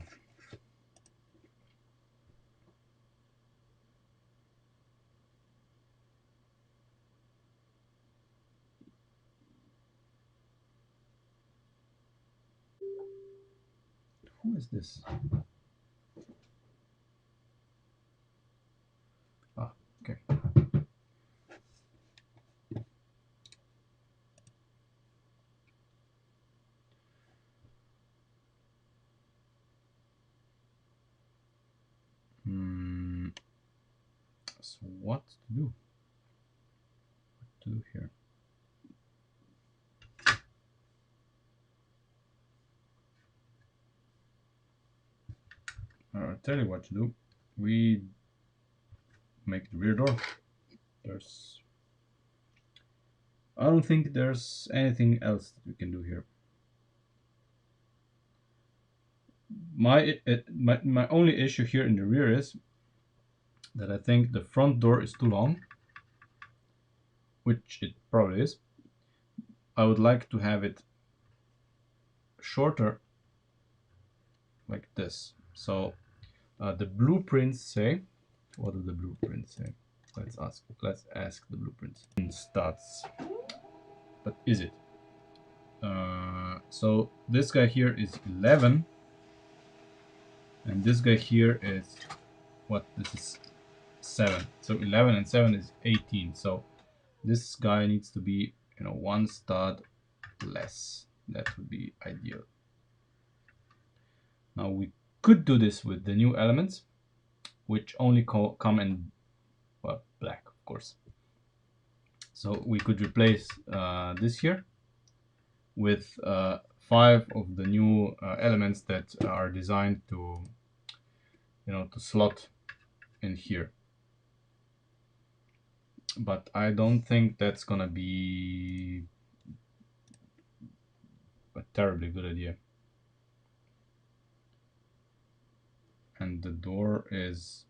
Who is this? Ah, okay. Hmm. So what to do? What to do here? I'll tell you what to do. We make the rear door. There's. I don't think there's anything else that we can do here. My only issue here in the rear is that I think the front door is too long, which it probably is. I would like to have it shorter, like this. So the blueprints say, what do the blueprints say? Let's ask the blueprints. Stats, but is it? So this guy here is 11, and this guy here is what? This is 7. So 11 and 7 is 18. So this guy needs to be, one stud less. That would be ideal. Now we could do this with the new elements, which only come in, well, black, of course. So we could replace this here with 5 of the new elements that are designed to, to slot in here. but I don't think that's gonna be a terribly good idea. And the door is,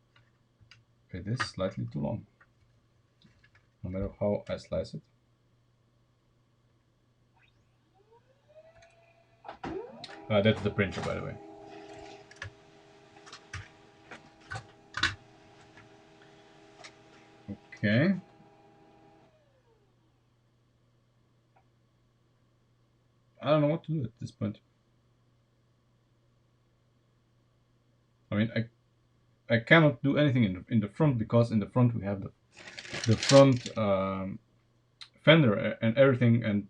it is slightly too long, no matter how I slice it. That's the printer, by the way. Okay. I don't know what to do at this point. I mean, I cannot do anything in the front, because in the front we have the front fender and everything, and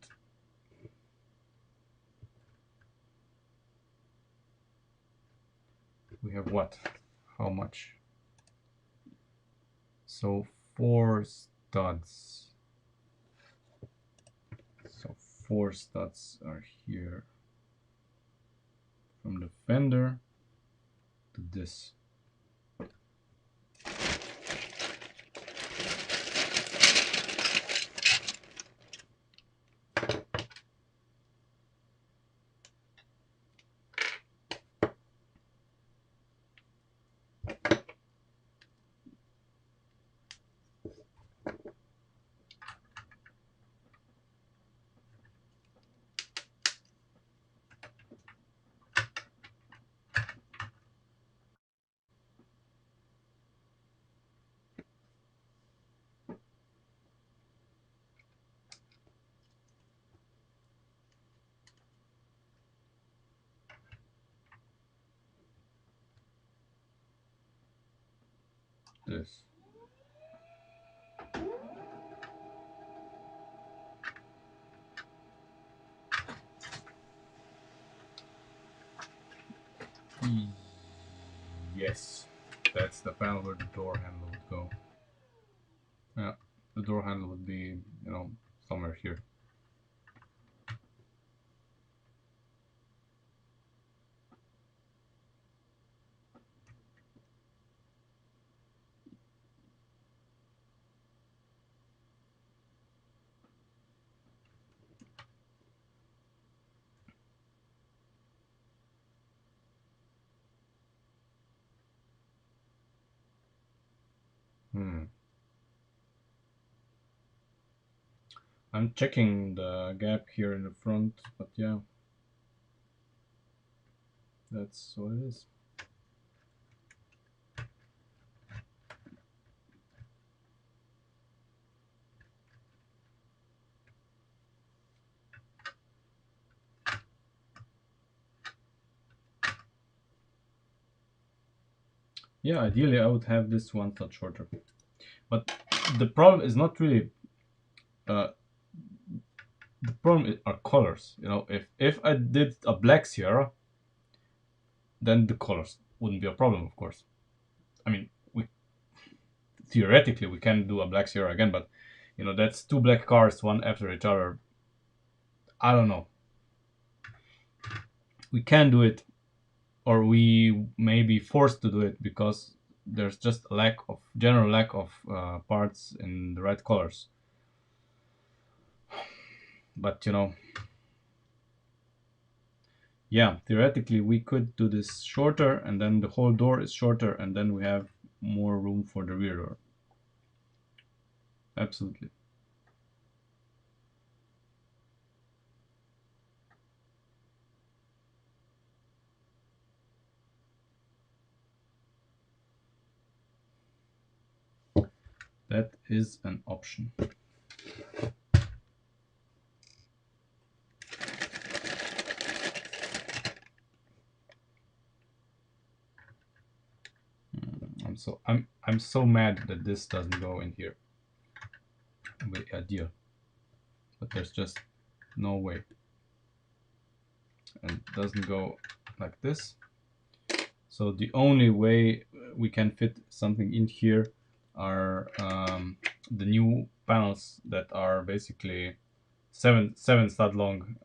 we have what? How much? So 4 studs. So 4 studs are here from the fender to this. This. Yes, that's the panel where the door handle would go. Yeah, the door handle would be, somewhere here. Hmm. I'm checking the gap here in the front, but yeah, that's what it is. Yeah, ideally I would have this 1 stud shorter. But the problem is not really, uh, the problem are colors. If I did a black Sierra, then the colors wouldn't be a problem, of course. I mean, we theoretically we can do a black Sierra again, but that's 2 black cars, one after each other. I don't know. We can do it, or we may be forced to do it, because there's just a general lack of parts in the right colors. But yeah, theoretically we could do this shorter, and then the whole door is shorter, and then we have more room for the rear door. Absolutely. That is an option. I'm so mad that this doesn't go in here. Wait, a deal. But there's just no way. And it doesn't go like this. So the only way we can fit something in here are the new panels that are basically seven stud long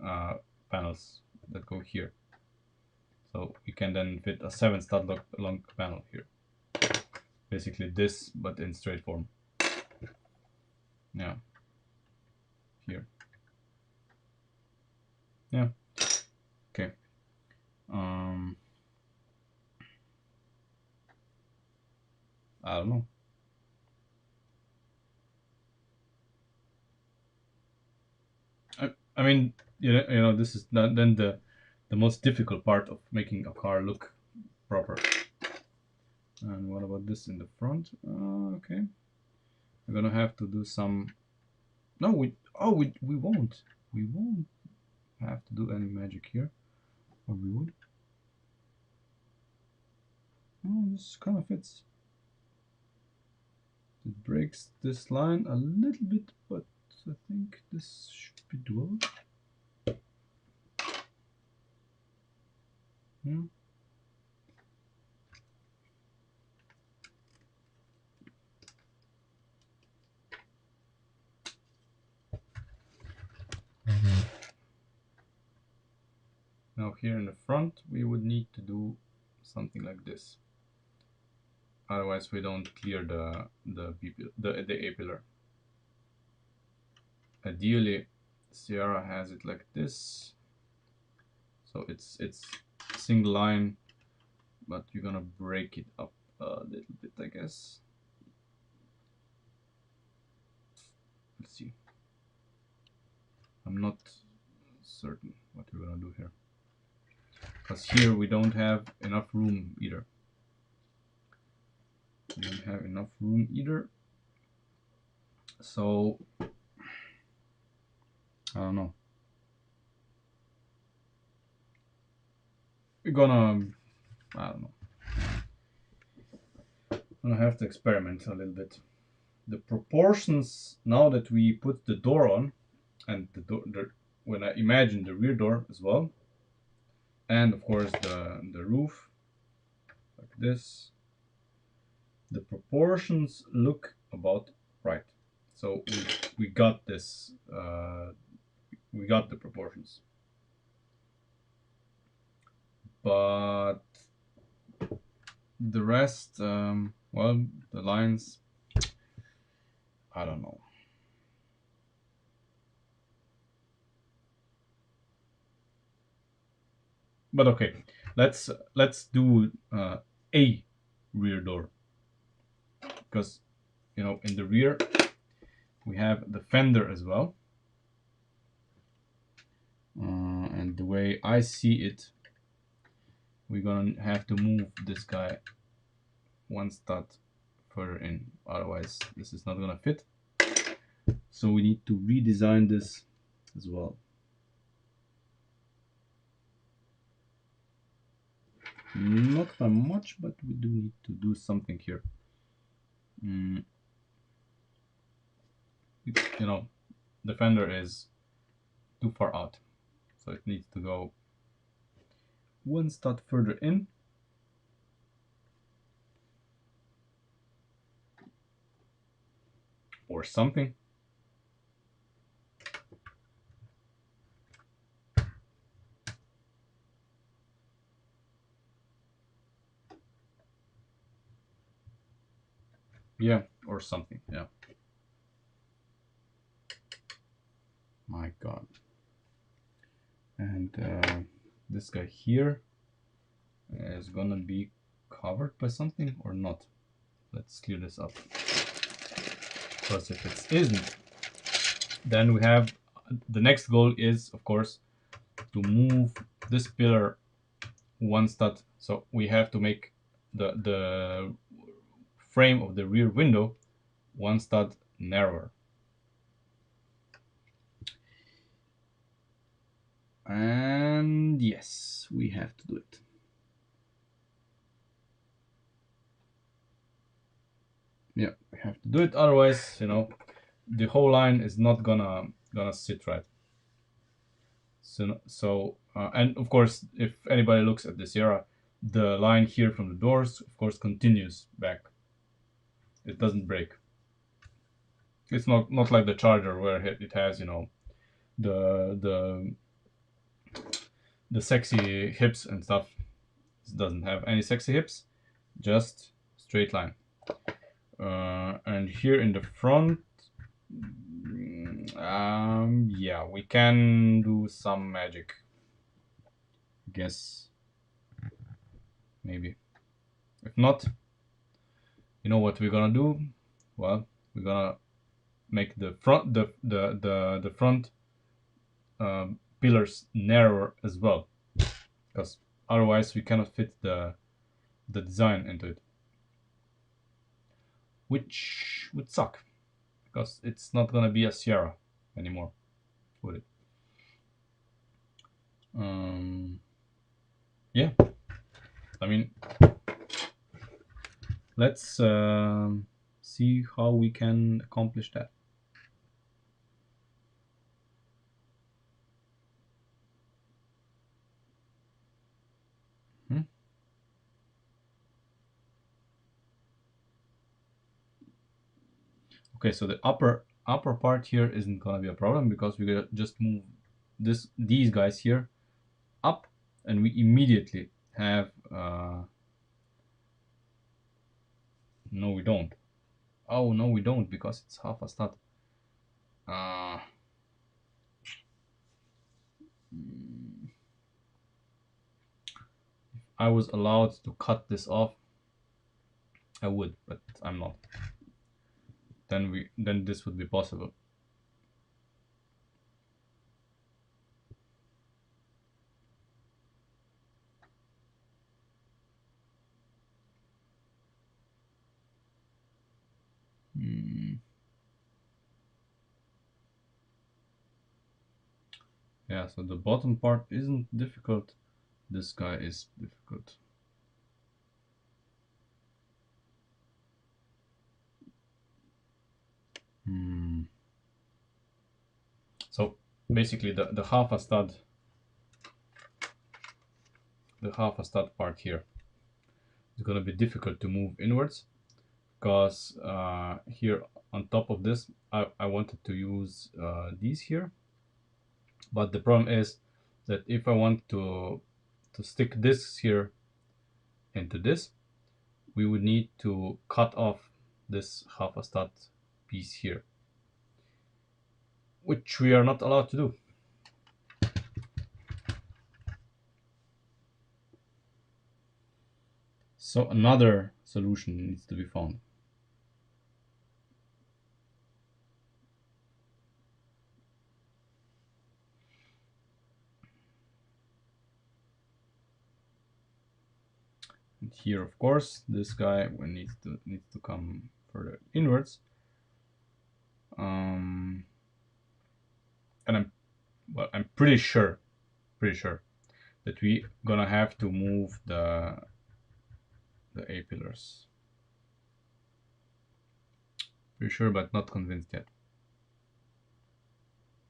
panels that go here. So we can then fit a 7 stud long panel here. Basically this, but in straight form. Yeah. Here. Yeah. Okay. I don't know. I mean, this is not then the most difficult part of making a car look proper. And what about this in the front? Okay, we're gonna have to do some. No, we won't. We won't have to do any magic here, or we would. Oh, this kind of fits. It breaks this line a little bit, but I think this should be doable. Yeah. Now here in the front, we would need to do something like this. Otherwise, we don't clear the A pillar. Ideally, Sierra has it like this, so it's single line, but you're gonna break it up a little bit, I guess. Let's see. I'm not certain what we're gonna do here, because here we don't have enough room either. We don't have enough room either, so I don't know. We're gonna, I don't know. I'm gonna have to experiment a little bit. The proportions, now that we put the door on, and when I imagine the rear door as well, and of course the roof, like this, the proportions look about right. So we got this, we got the proportions. But the rest, well, the lines, I don't know. But okay, let's do a rear door, because in the rear we have the fender as well, and the way I see it, we're gonna have to move this guy one stud further in, otherwise this is not gonna fit. So we need to redesign this as well. Not by much, but we do need to do something here. The fender is too far out, so it needs to go one stud further in. Or something. Yeah, or something, yeah. My god. And this guy here is gonna be covered by something or not. Let's clear this up. Because if it isn't, then we have the next goal is, of course, to move this pillar one stud. So we have to make the frame of the rear window one stud narrower. And yes, we have to do it. Yeah, we have to do it. Otherwise, the whole line is not gonna sit right. So and of course, if anybody looks at this era, the line here from the doors, of course, continues back. It doesn't break. It's not like the Charger where it has the the sexy hips and stuff. It doesn't have any sexy hips, just straight line. And here in the front, Yeah, we can do some magic. Guess maybe. If not, you know what we're gonna do? Well, we're gonna make the front the front pillars narrower as well, because otherwise we cannot fit the design into it, which would suck because it's not gonna be a Sierra anymore, would it? Yeah, I mean, let's see how we can accomplish that. Hmm? Okay, so the upper part here isn't gonna be a problem because we're gonna just move these guys here up, and we immediately have no we don't. Oh no we don't, because it's half a stud. uh, I was allowed to cut this off, I would, but I'm not. Then this would be possible. Hmm. Yeah, so the bottom part isn't difficult, this guy is difficult. Hmm. So basically the half a stud, the half a stud part here is going to be difficult to move inwards, because here on top of this I wanted to use these here, but the problem is that if I want to stick this here into this, we would need to cut off this half a stud piece here, which we are not allowed to do. So another solution needs to be found. And here, of course, this guy needs to come further inwards. And I'm pretty sure that we gonna have to move the A pillars. Pretty sure, but not convinced yet.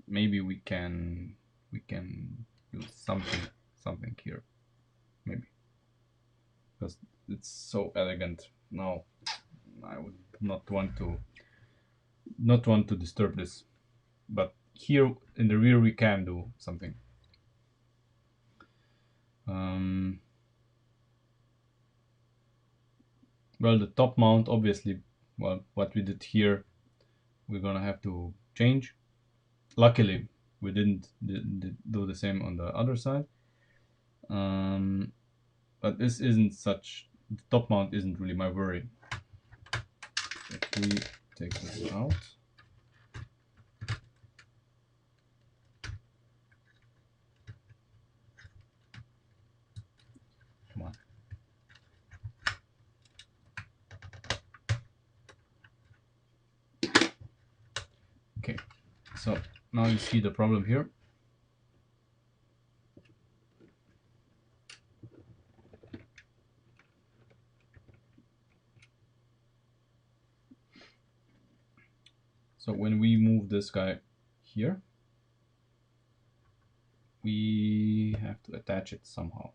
Maybe we can use something here, maybe, because it's so elegant. No, I would not want to disturb this, but here in the rear we can do something. Um, well, the top mount, obviously, well, what we did here, we're gonna have to change. Luckily, we didn't do the same on the other side. Um, but this isn't such. The top mount isn't really my worry. If we take this out, come on. Okay, so now you see the problem here. So when we move this guy here, we have to attach it somehow.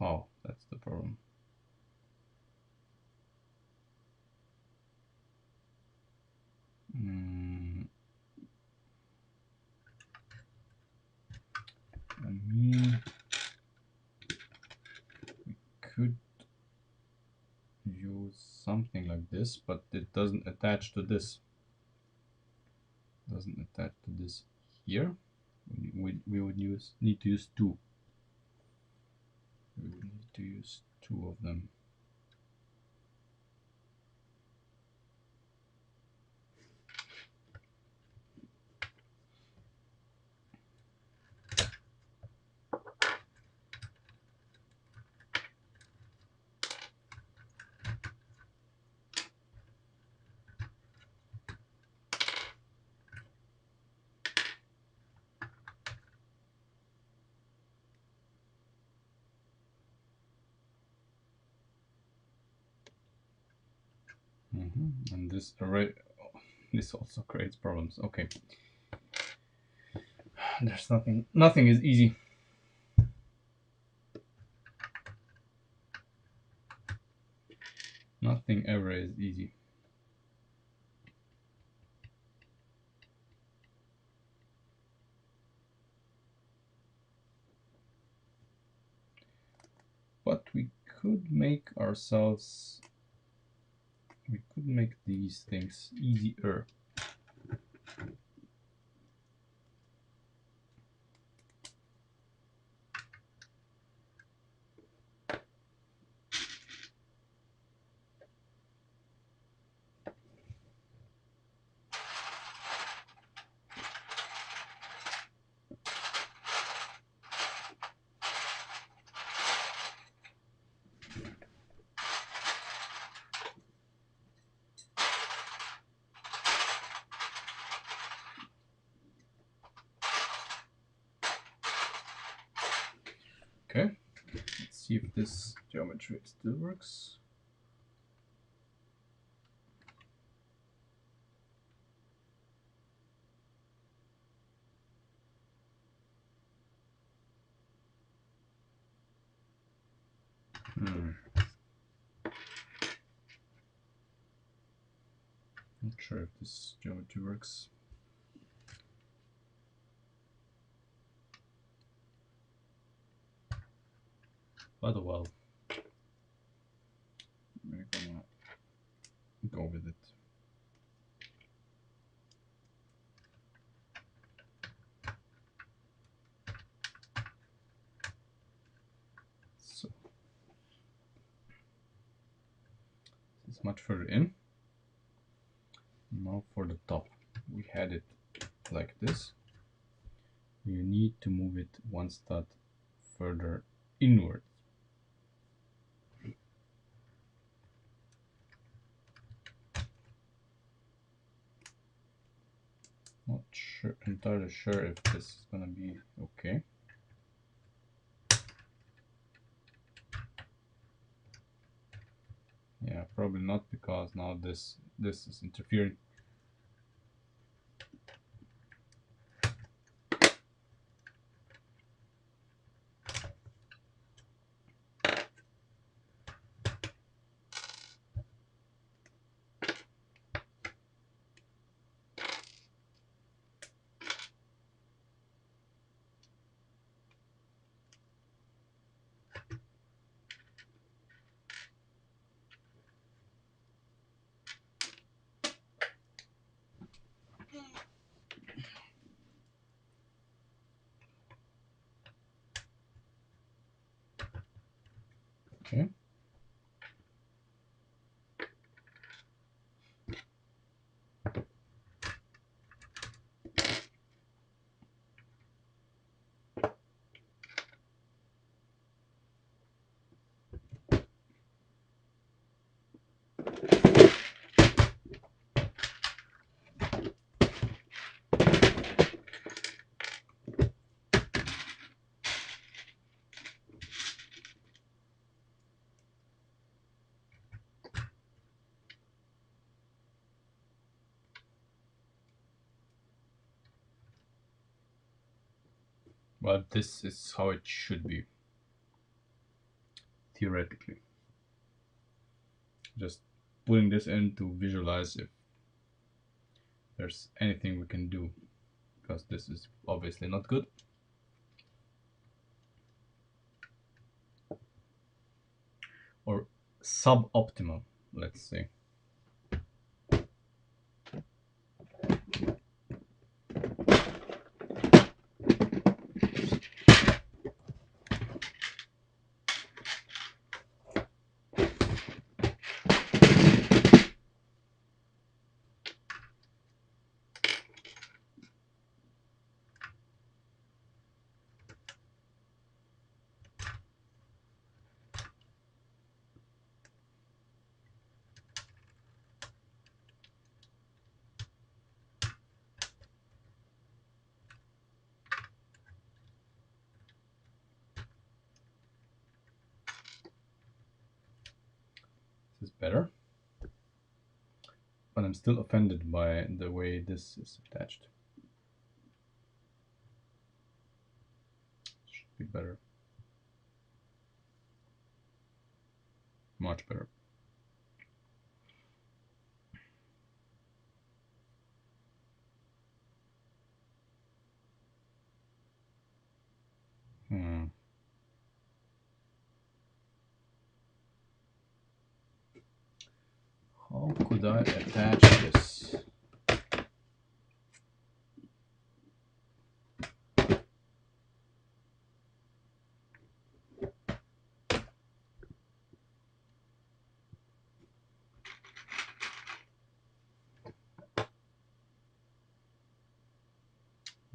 How? That's the problem. this, but it doesn't attach to this. Doesn't attach to this here. We would need to use two. We would need to use two of them. And this array, this also creates problems. Okay, there's nothing is easy. Nothing ever is easy. But we could make ourselves, we could make these things easier. Okay, let's see if this geometry still works. Not sure if this geometry works. But well, we're gonna go with it. So it's much further in. Now for the top, we had it like this. You need to move it one stud further inward. Not sure, entirely sure if this is gonna be okay. Yeah, probably not, because now this is interfering. Okay. But this is how it should be, theoretically. Just putting this in to visualize if there's anything we can do, because this is obviously not good. Or suboptimal, let's say. better. But I'm still offended by the way this is attached. Should be better. Much better. How could I attach this?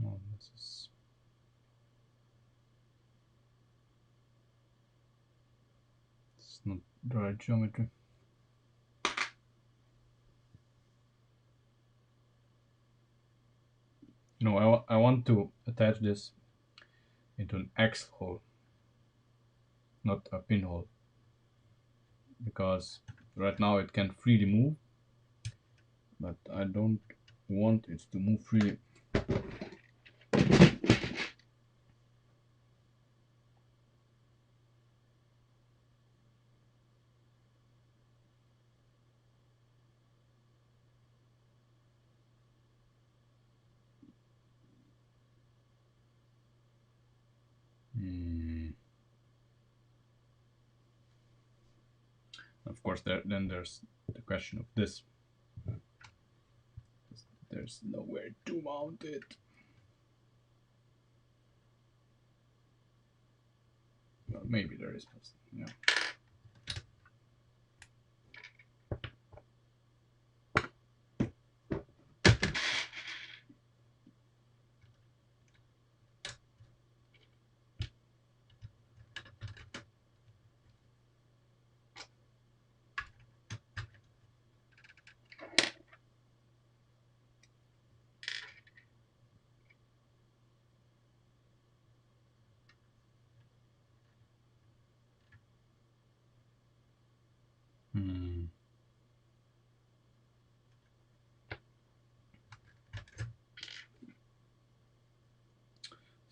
Oh, it's not the right geometry. No, I want to attach this into an X hole, not a pinhole, because right now it can freely move, but I don't want it to move freely. Of course, then there's the question of this. There's nowhere to mount it. Well, maybe there is, but yeah.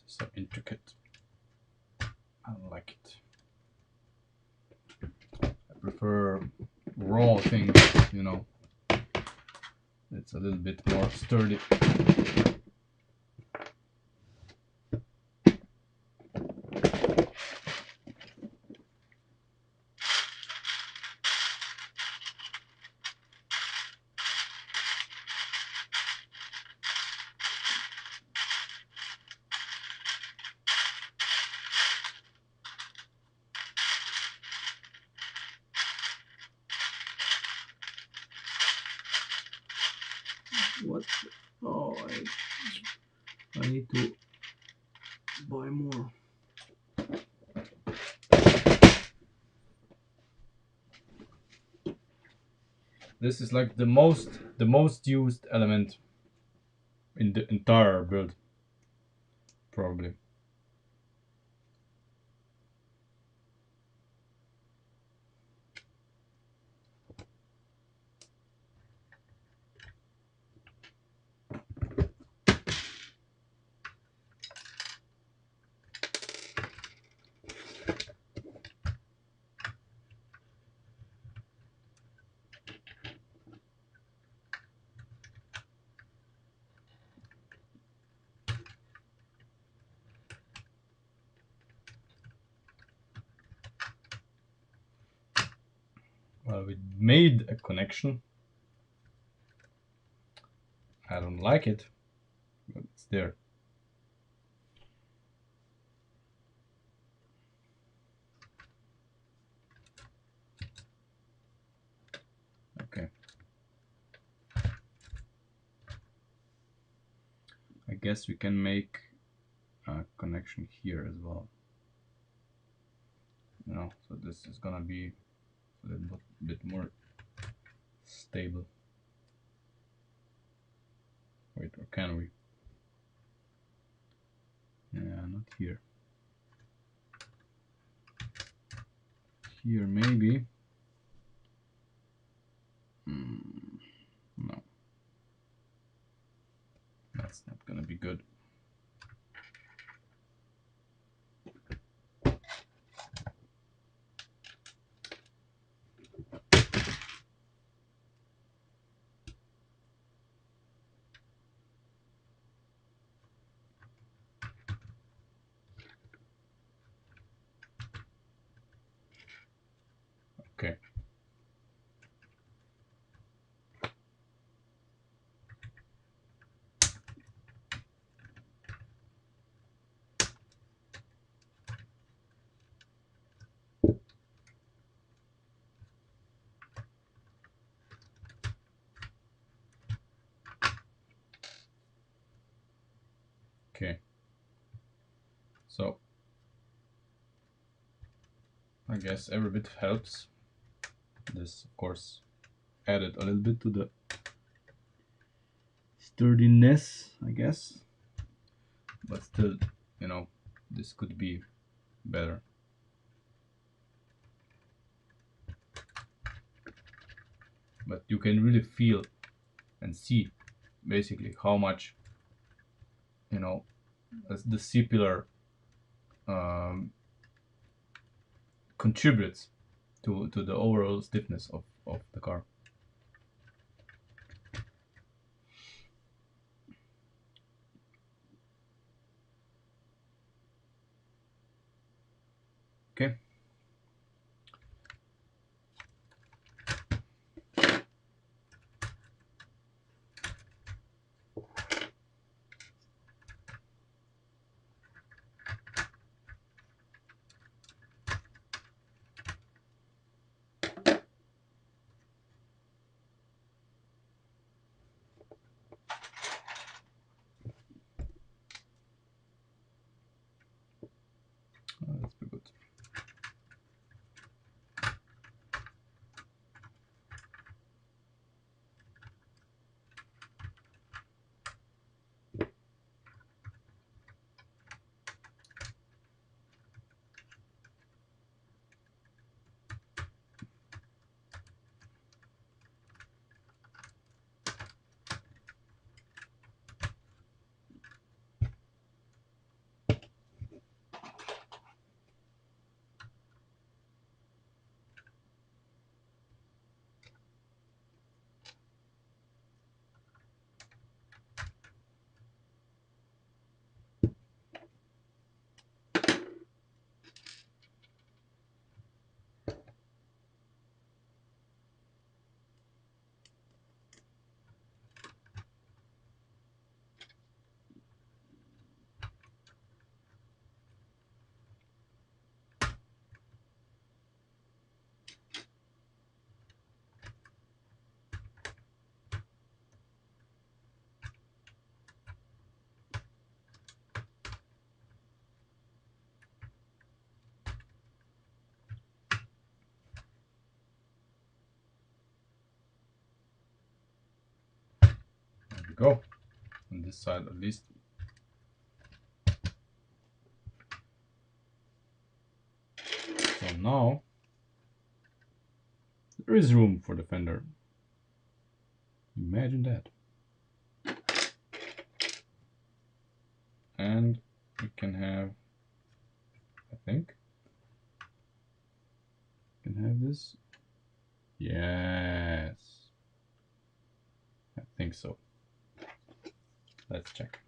So intricate. I don't like it. I prefer raw things, you know. It's a little bit more sturdy. What? Oh, I need to buy more. This is like the most used element in the entire build, probably. Well, we made a connection. I don't like it, but it's there. Okay. I guess we can make a connection here as well. You know, so this is gonna be a little bit more stable. Wait, or can we? Yeah, not here. Here maybe. No, that's not gonna be good. Okay. Okay. So I guess every bit helps. This, of course, added a little bit to the sturdiness, I guess. But still, you know, this could be better. But you can really feel and see basically how much, you know, as the C-pillar contributes to the overall stiffness of the car. Okay. That's pretty good. There we go. On this side at least. So now there is room for the fender. Imagine that. And we can have, I think, we can have this. Yes, I think so. Let's check.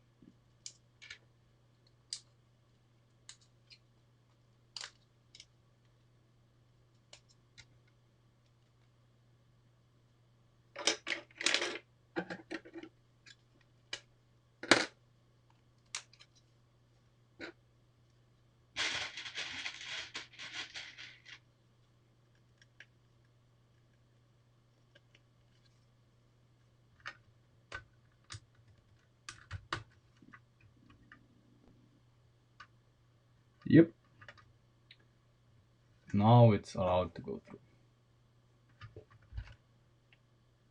Yep. Now it's allowed to go through.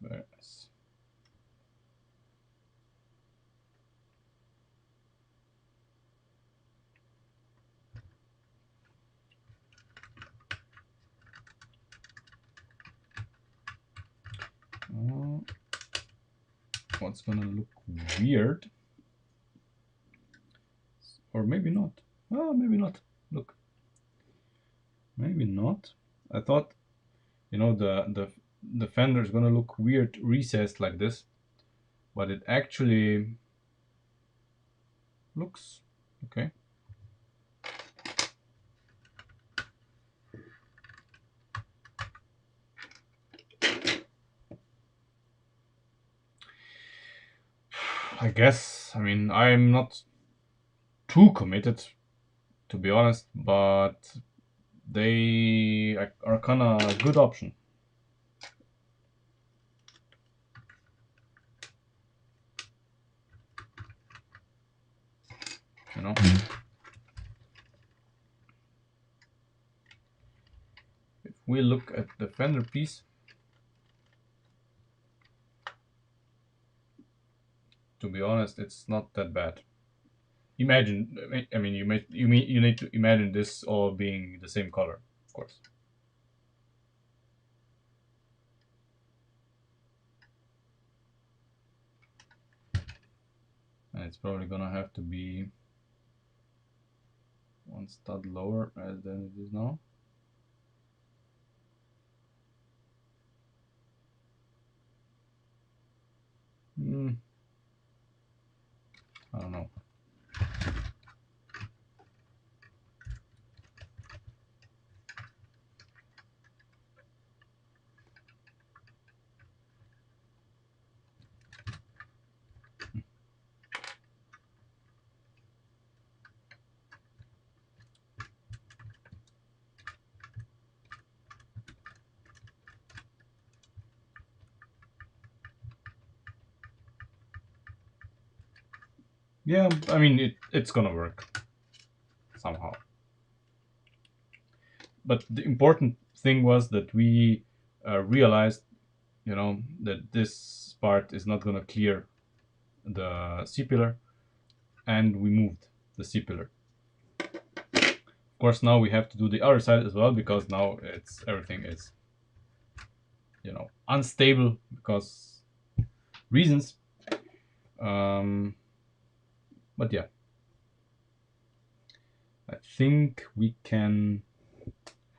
Very nice. what's gonna look weird. Or maybe not. Oh, maybe not. Look. Maybe not. I thought, the fender is gonna look weird recessed like this, but it actually looks okay. I guess, I mean, I'm not too committed, to be honest, but they are kind of a good option. You know, if we look at the fender piece, to be honest, it's not that bad. Imagine, I mean, you need to imagine this all being the same color, of course. And it's probably gonna have to be one stud lower than it is now. I don't know. Yeah, I mean, it's gonna work somehow. But the important thing was that we realized, that this part is not gonna clear the C pillar, and we moved the C pillar. Of course, now we have to do the other side as well, because now everything is, unstable because reasons. But yeah, I think we can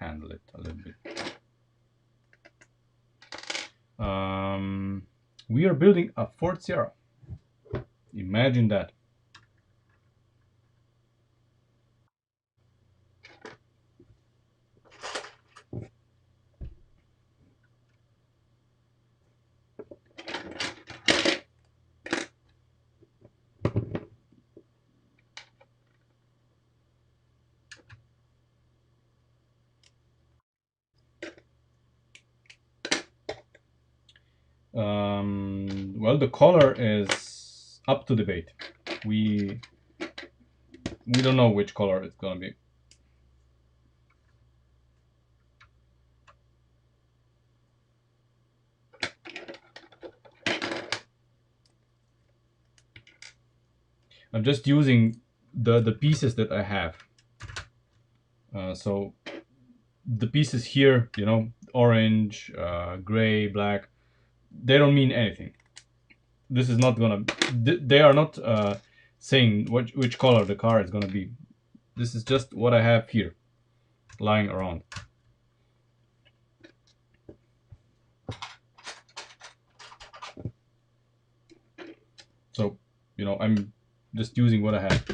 handle it a little bit. We are building a Ford Sierra. Imagine that. Well, the color is up to debate. We don't know which color it's gonna be. I'm just using the pieces that I have. So the pieces here, orange, gray, black, they don't mean anything. This is not gonna. They are not saying which color the car is gonna be. This is just what I have here, lying around. So, I'm just using what I have.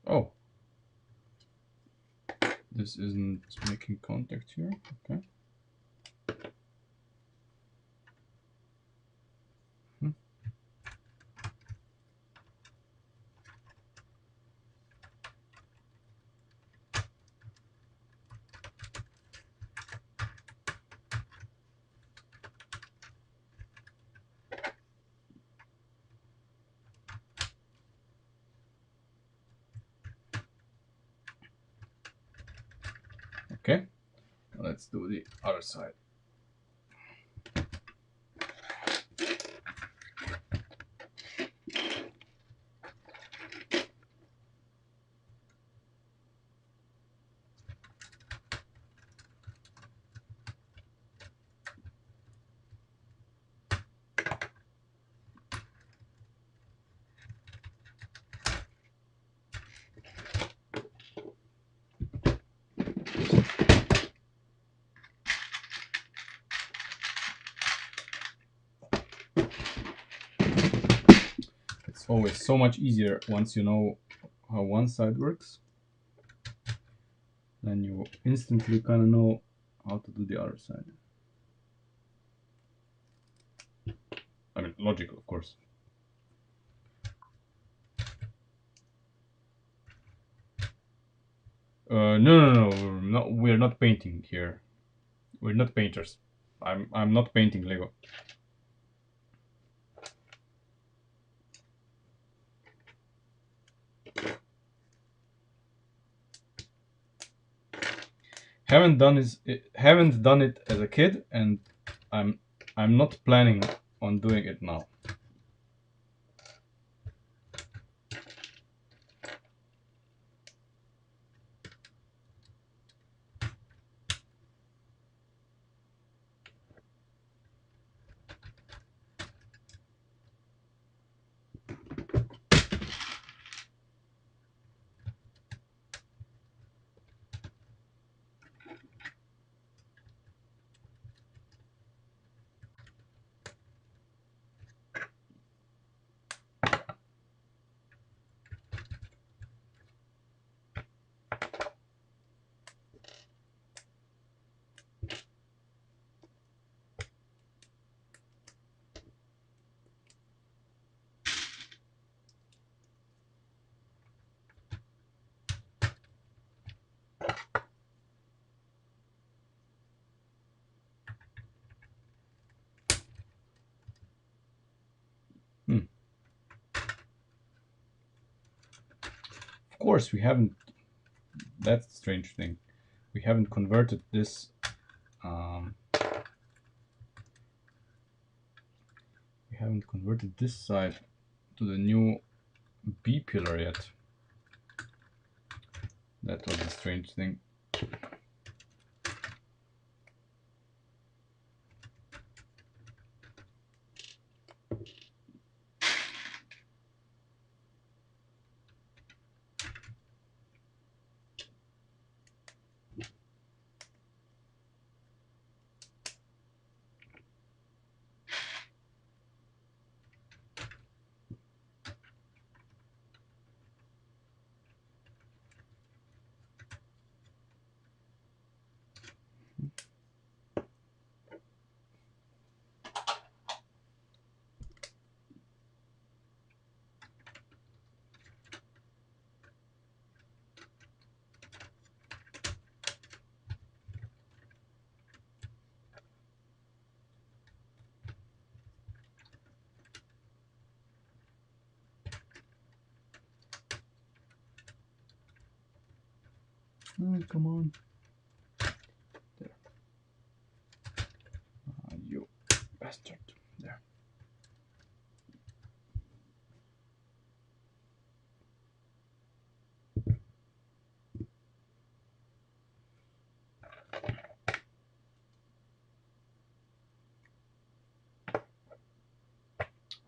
Oh, this isn't making contact here. Okay. let's do the other side. It's always so much easier once you know how one side works. Then you instantly kind of know how to do the other side. I mean, logical, of course. No, we're not painting here. We're not painters. I'm not painting Lego. Haven't done it as a kid, and I'm not planning on doing it now. Of course, we haven't. That's the strange thing. We haven't converted this. We haven't converted this side to the new B pillar yet. That was the strange thing. Oh, come on. There. You bastard. There.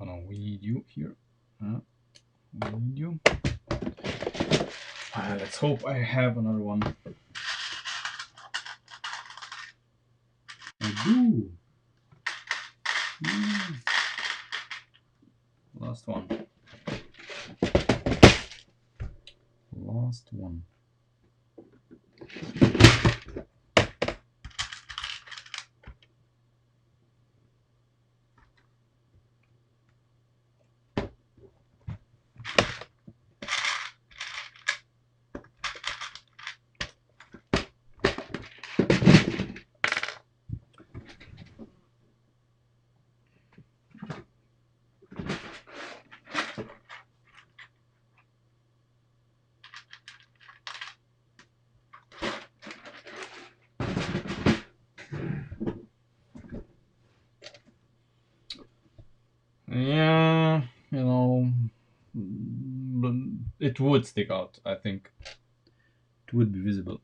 Oh no, we need you here. We need you. Let's hope I have another one. I do. Yes. Last one. Last one. Yeah, you know, it would stick out. I think it would be visible.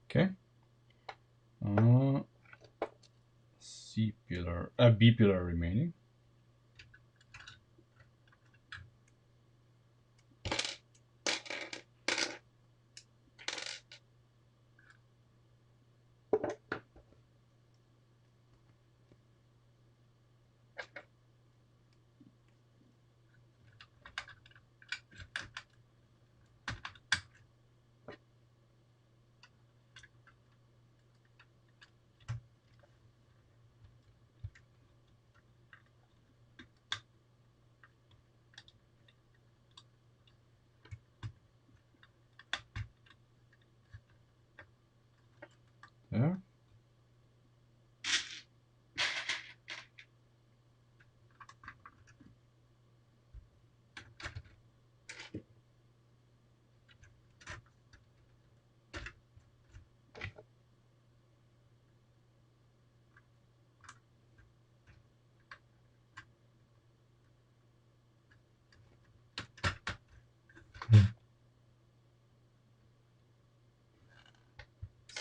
Okay. C pillar, B pillar remaining. There.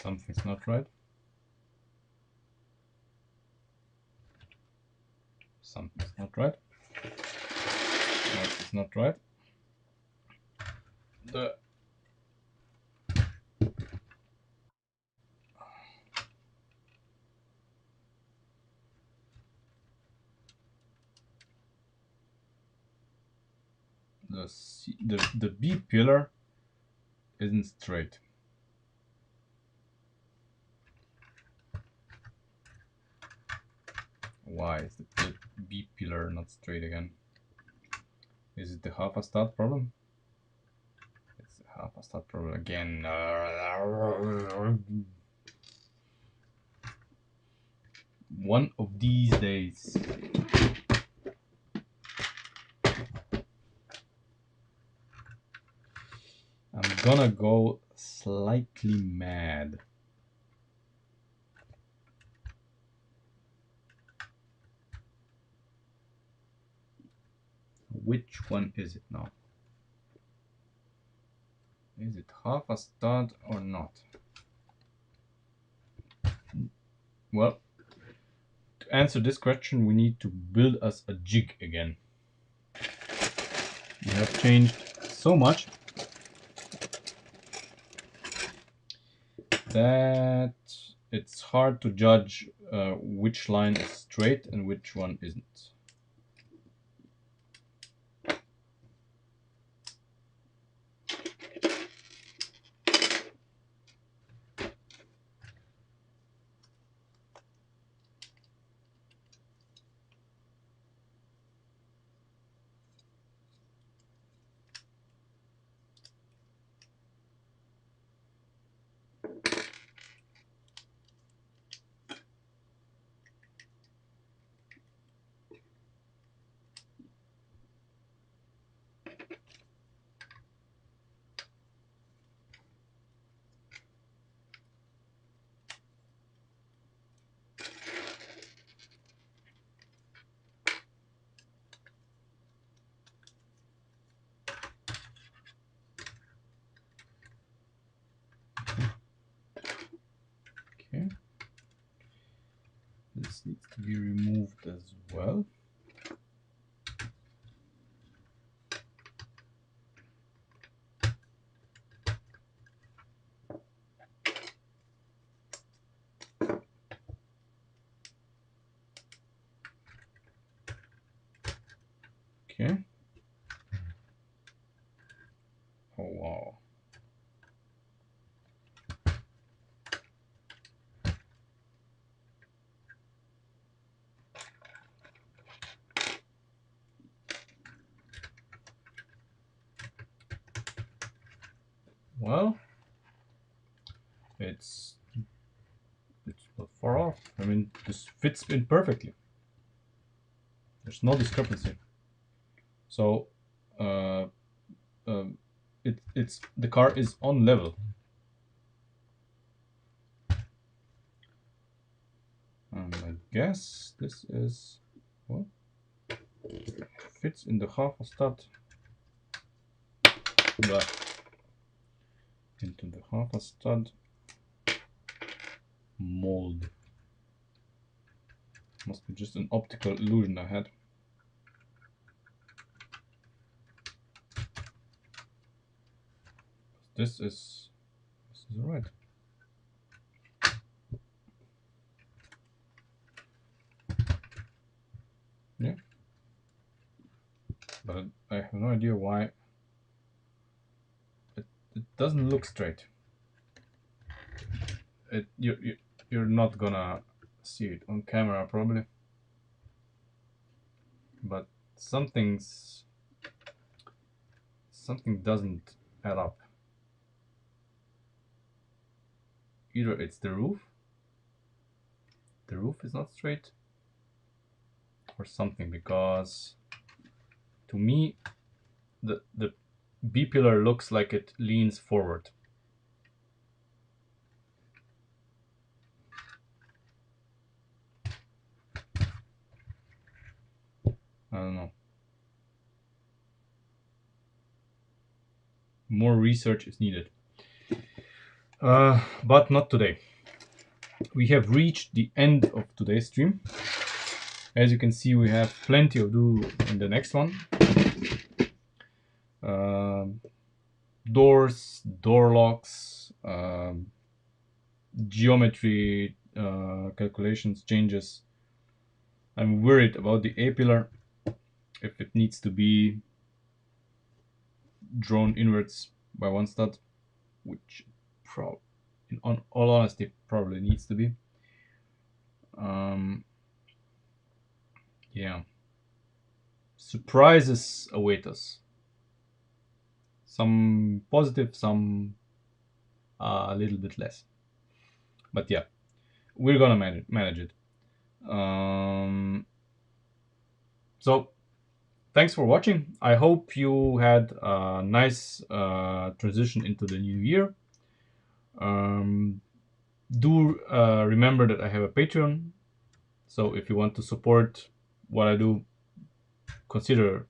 Something's not right. Something's not right. No, it's not right. The B pillar isn't straight. Why is the B pillar not straight again? Is it the half a stat problem? It's a half a stat problem again. One of these days. I'm gonna go slightly mad. Which one is it now? Is it half a stud or not? Well, to answer this question, we need to build us a jig again. We have changed so much that it's hard to judge which line is straight and which one isn't. be removed as well. Okay. Oh wow. Well, it's not far off. I mean, this fits in perfectly. There's no discrepancy. So, uh, it's the car is on level. And I guess this is what fits in the half a stud. Blah. Into the half a stud mold. Must be just an optical illusion I had. This is right. Yeah. But I have no idea why it doesn't look straight. You're not gonna see it on camera probably, but something doesn't add up. Either it's the roof is not straight, or something, because to me the B pillar looks like it leans forward. I don't know. More research is needed. But not today. We have reached the end of today's stream. As you can see, we have plenty to do in the next one. Doors, door locks, geometry calculations, changes. I'm worried about the A pillar, if it needs to be drawn inwards by one stud, which in all honesty probably needs to be. Yeah, surprises await us. Some positive, some a little bit less, but yeah, we're gonna manage it. So thanks for watching. I hope you had a nice transition into the new year. Do remember that I have a Patreon, so if you want to support what I do, consider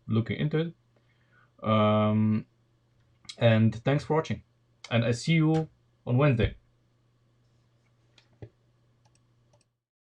looking into it. And thanks for watching, and I see you on Wednesday.